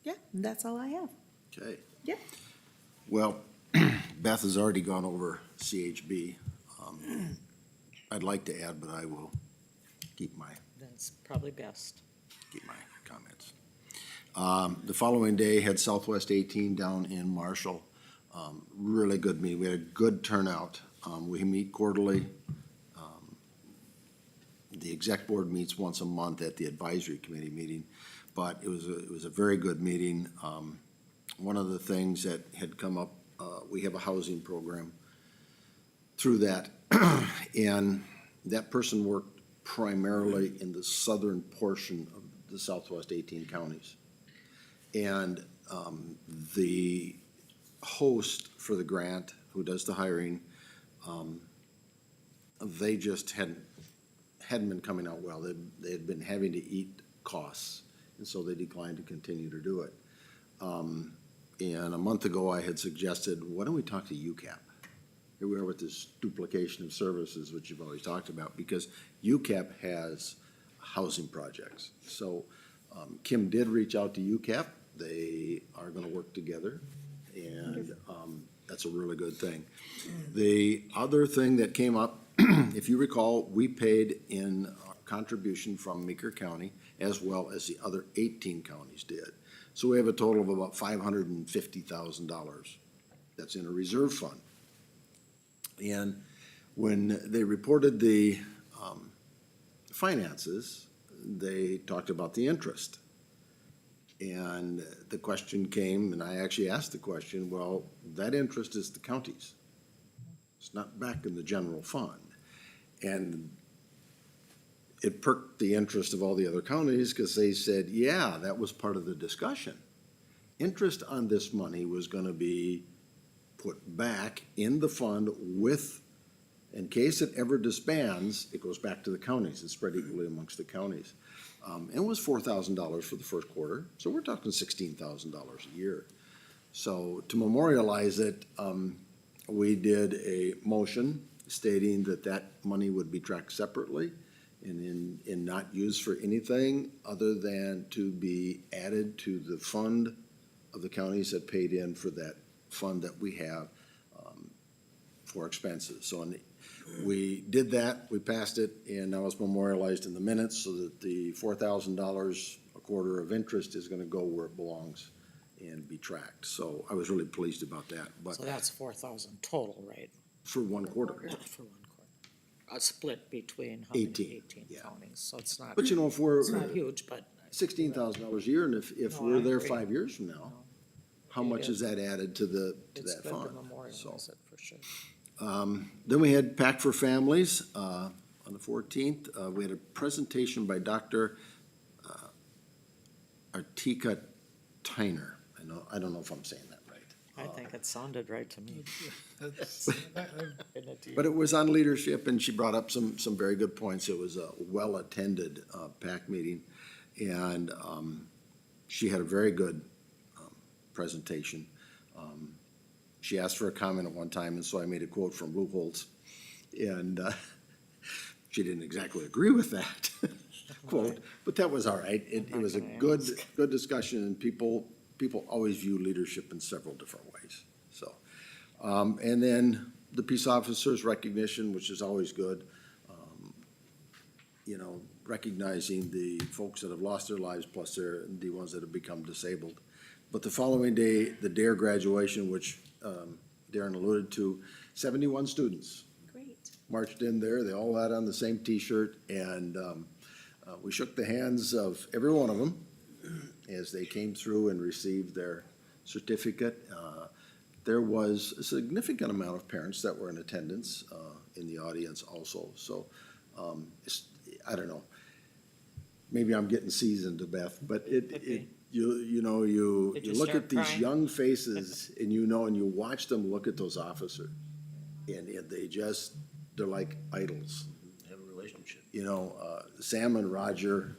yeah, that's all I have. Okay. Yep. Well, Beth has already gone over CHB. I'd like to add, but I will keep my That's probably best. comments. The following day, had Southwest 18 down in Marshall. Really good meeting. We had a good turnout. We meet quarterly. The exec board meets once a month at the advisory committee meeting, but it was a very good meeting. One of the things that had come up, we have a housing program through that, and that person worked primarily in the southern portion of the Southwest 18 counties. And the host for the grant, who does the hiring, they just hadn't been coming out well. They had been having to eat costs, and so they declined to continue to do it. And a month ago, I had suggested, why don't we talk to UCAP? Here we are with this duplication of services, which you've always talked about, because UCAP has housing projects. So Kim did reach out to UCAP. They are gonna work together, and that's a really good thing. The other thing that came up, if you recall, we paid in contribution from Meeker County as well as the other 18 counties did. So we have a total of about $550,000 that's in a reserve fund. And when they reported the finances, they talked about the interest. And the question came, and I actually asked the question, well, that interest is the county's. It's not back in the general fund. And it perked the interest of all the other counties, because they said, yeah, that was part of the discussion. Interest on this money was gonna be put back in the fund with, in case it ever disbands, it goes back to the counties. It's spread equally amongst the counties. It was $4,000 for the first quarter, so we're talking $16,000 a year. So to memorialize it, we did a motion stating that that money would be tracked separately and not used for anything other than to be added to the fund of the counties that paid in for that fund that we have for expenses. So we did that, we passed it, and now it's memorialized in the minutes so that the $4,000 a quarter of interest is gonna go where it belongs and be tracked. So I was really pleased about that, but So that's 4,000 total, right? for one quarter. For one quarter. A split between how many? 18, 18 yeah. counties, so it's not, But you know, if we're it's not huge, but. $16,000 a year, and if No, we're I there agree. 5 years from now, how It much is. is that added to It's that good fund? to So, memorialize it for sure. then we had Pack for Families, on the 14th. We had a presentation by Dr. Artika Tyner. I don't know if I'm saying that right. I think it sounded right to me. But it was on leadership, and she brought up some very good points. It was a well-attended PAC meeting, and she had a very good presentation. She asked for a comment at one time, and so I made a quote from Lou Holtz, and she didn't exactly agree with that quote, but that was all right. It was a good discussion, and people always view leadership in several different ways, so. And then the peace officers recognition, which is always good. You know, recognizing the folks that have lost their lives, plus the ones that have become disabled. But the following day, the DARE graduation, which Darren alluded to, 71 students Great. marched in there. They all had on the same T-shirt, and we shook the hands of every one of them. as they came through and received their certificate. There was a significant amount of parents that were in attendance in the audience also. So I don't know. Maybe I'm getting seasoned to Beth, but you Did you look start at these crying? young faces and and you watch them look at those officers, and they're like idols. Have a relationship. Sam and Roger,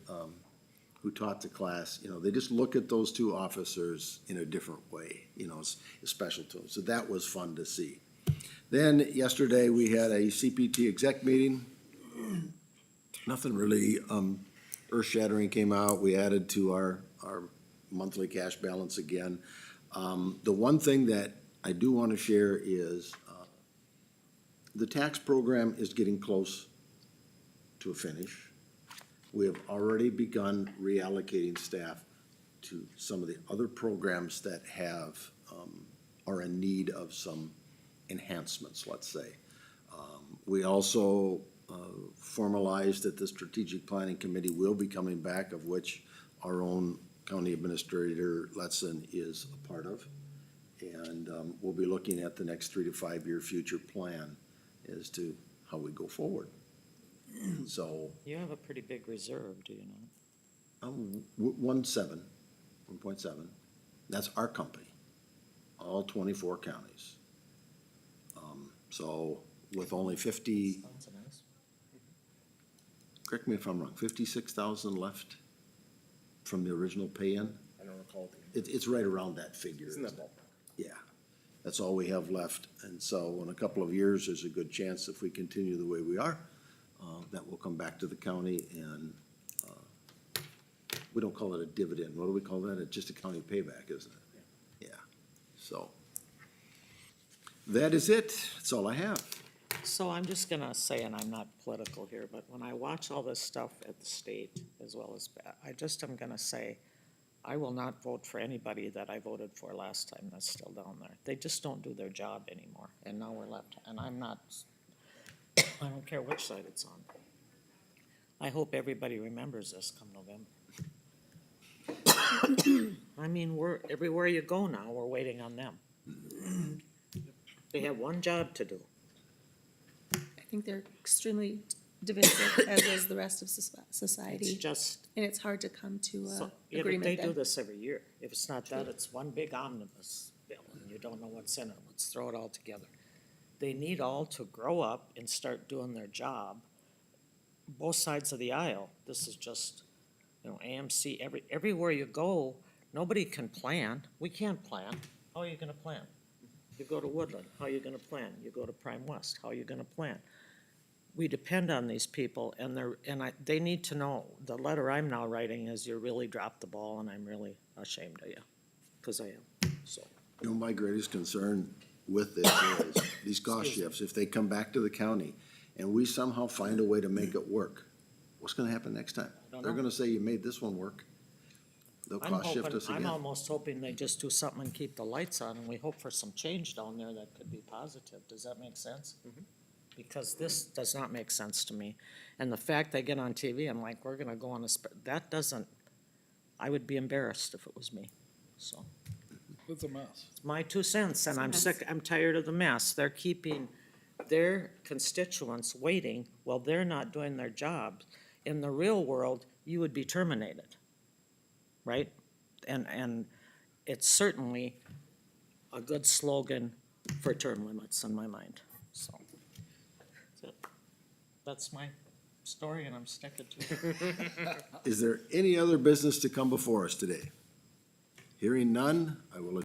who taught the class, they just look at those two officers in a different way, it's special to them. So that was fun to see. Then yesterday, we had a CPT exec meeting. Nothing really earth-shattering came out. We added to our monthly cash balance again. The one thing that I do want to share is the tax program is getting close to a finish. We have already begun reallocating staff to some of the other programs that are in need of some enhancements, let's say. We also formalized that the Strategic Planning Committee will be coming back, of which our own County Administrator Letson is a part of. And we'll be looking at the next 3 to 5 year future plan as to how we go forward. So, You have a pretty big reserve, do you know? 1.7, that's our company, all 24 counties. So with only 50, Sounds nice. correct me if I'm wrong, 56,000 left from the original pay-in? I don't recall. It's right around that figure. Isn't that isn't it? Yeah, that's all we have left. And so in a couple of years, there's a good chance if we continue the way we are, that will come back to the county and, we don't call it a dividend. What do we call that? It's just a county payback, isn't it? Yeah. So that is it. That's all I have. So I'm just gonna say, and I'm not political here, but when I watch all this stuff at the state as well as, I'm gonna say, I will not vote for anybody that I voted for last time that's still down there. They just don't do their job anymore, and now we're left, and I don't care which side it's on. I hope everybody remembers this come November. I mean, everywhere you go now, we're waiting on them. They have one job to do. I think they're extremely divisive, as is the rest of It's society. just, And it's hard to come to so, a yeah, but agreement they there. do this every year. If it's not that, it's one big omnibus bill, and you don't know what's in it. Let's throw it all together. They need all to grow up and start doing their job, both sides of the aisle. This is just, AMC, everywhere you go, nobody can plan. We can't plan. How are you gonna plan? You go to Woodland, how are you gonna plan? You go to Prime West, how are you gonna plan? We depend on these people, and they need to know, the letter I'm now writing is, you really dropped the ball, and I'm really ashamed of you, because I am, so. My greatest concern with this is these cost shifts, if they come back to the county and we somehow find a way to make it work, what's gonna happen next time? don't They're know. gonna say, you made this one work. They'll cost shift us I'm again. almost hoping they just do something and keep the lights on, and we hope for some change down there that could be positive. Does that make sense? Because this does not make sense to me. And the fact they get on TV, I'm like, we're gonna go on that doesn't, I would be embarrassed if it was me, so. It's a mess. It's my 2 cents, and I'm sick, I'm tired of the mess. They're keeping their constituents waiting while they're not doing their job. In the real world, you would be terminated, right? And it's certainly a good slogan for term limits in my mind, so. That's it. That's my story, and I'm sticking to it. Is there any other business to come before us today? Hearing none, I will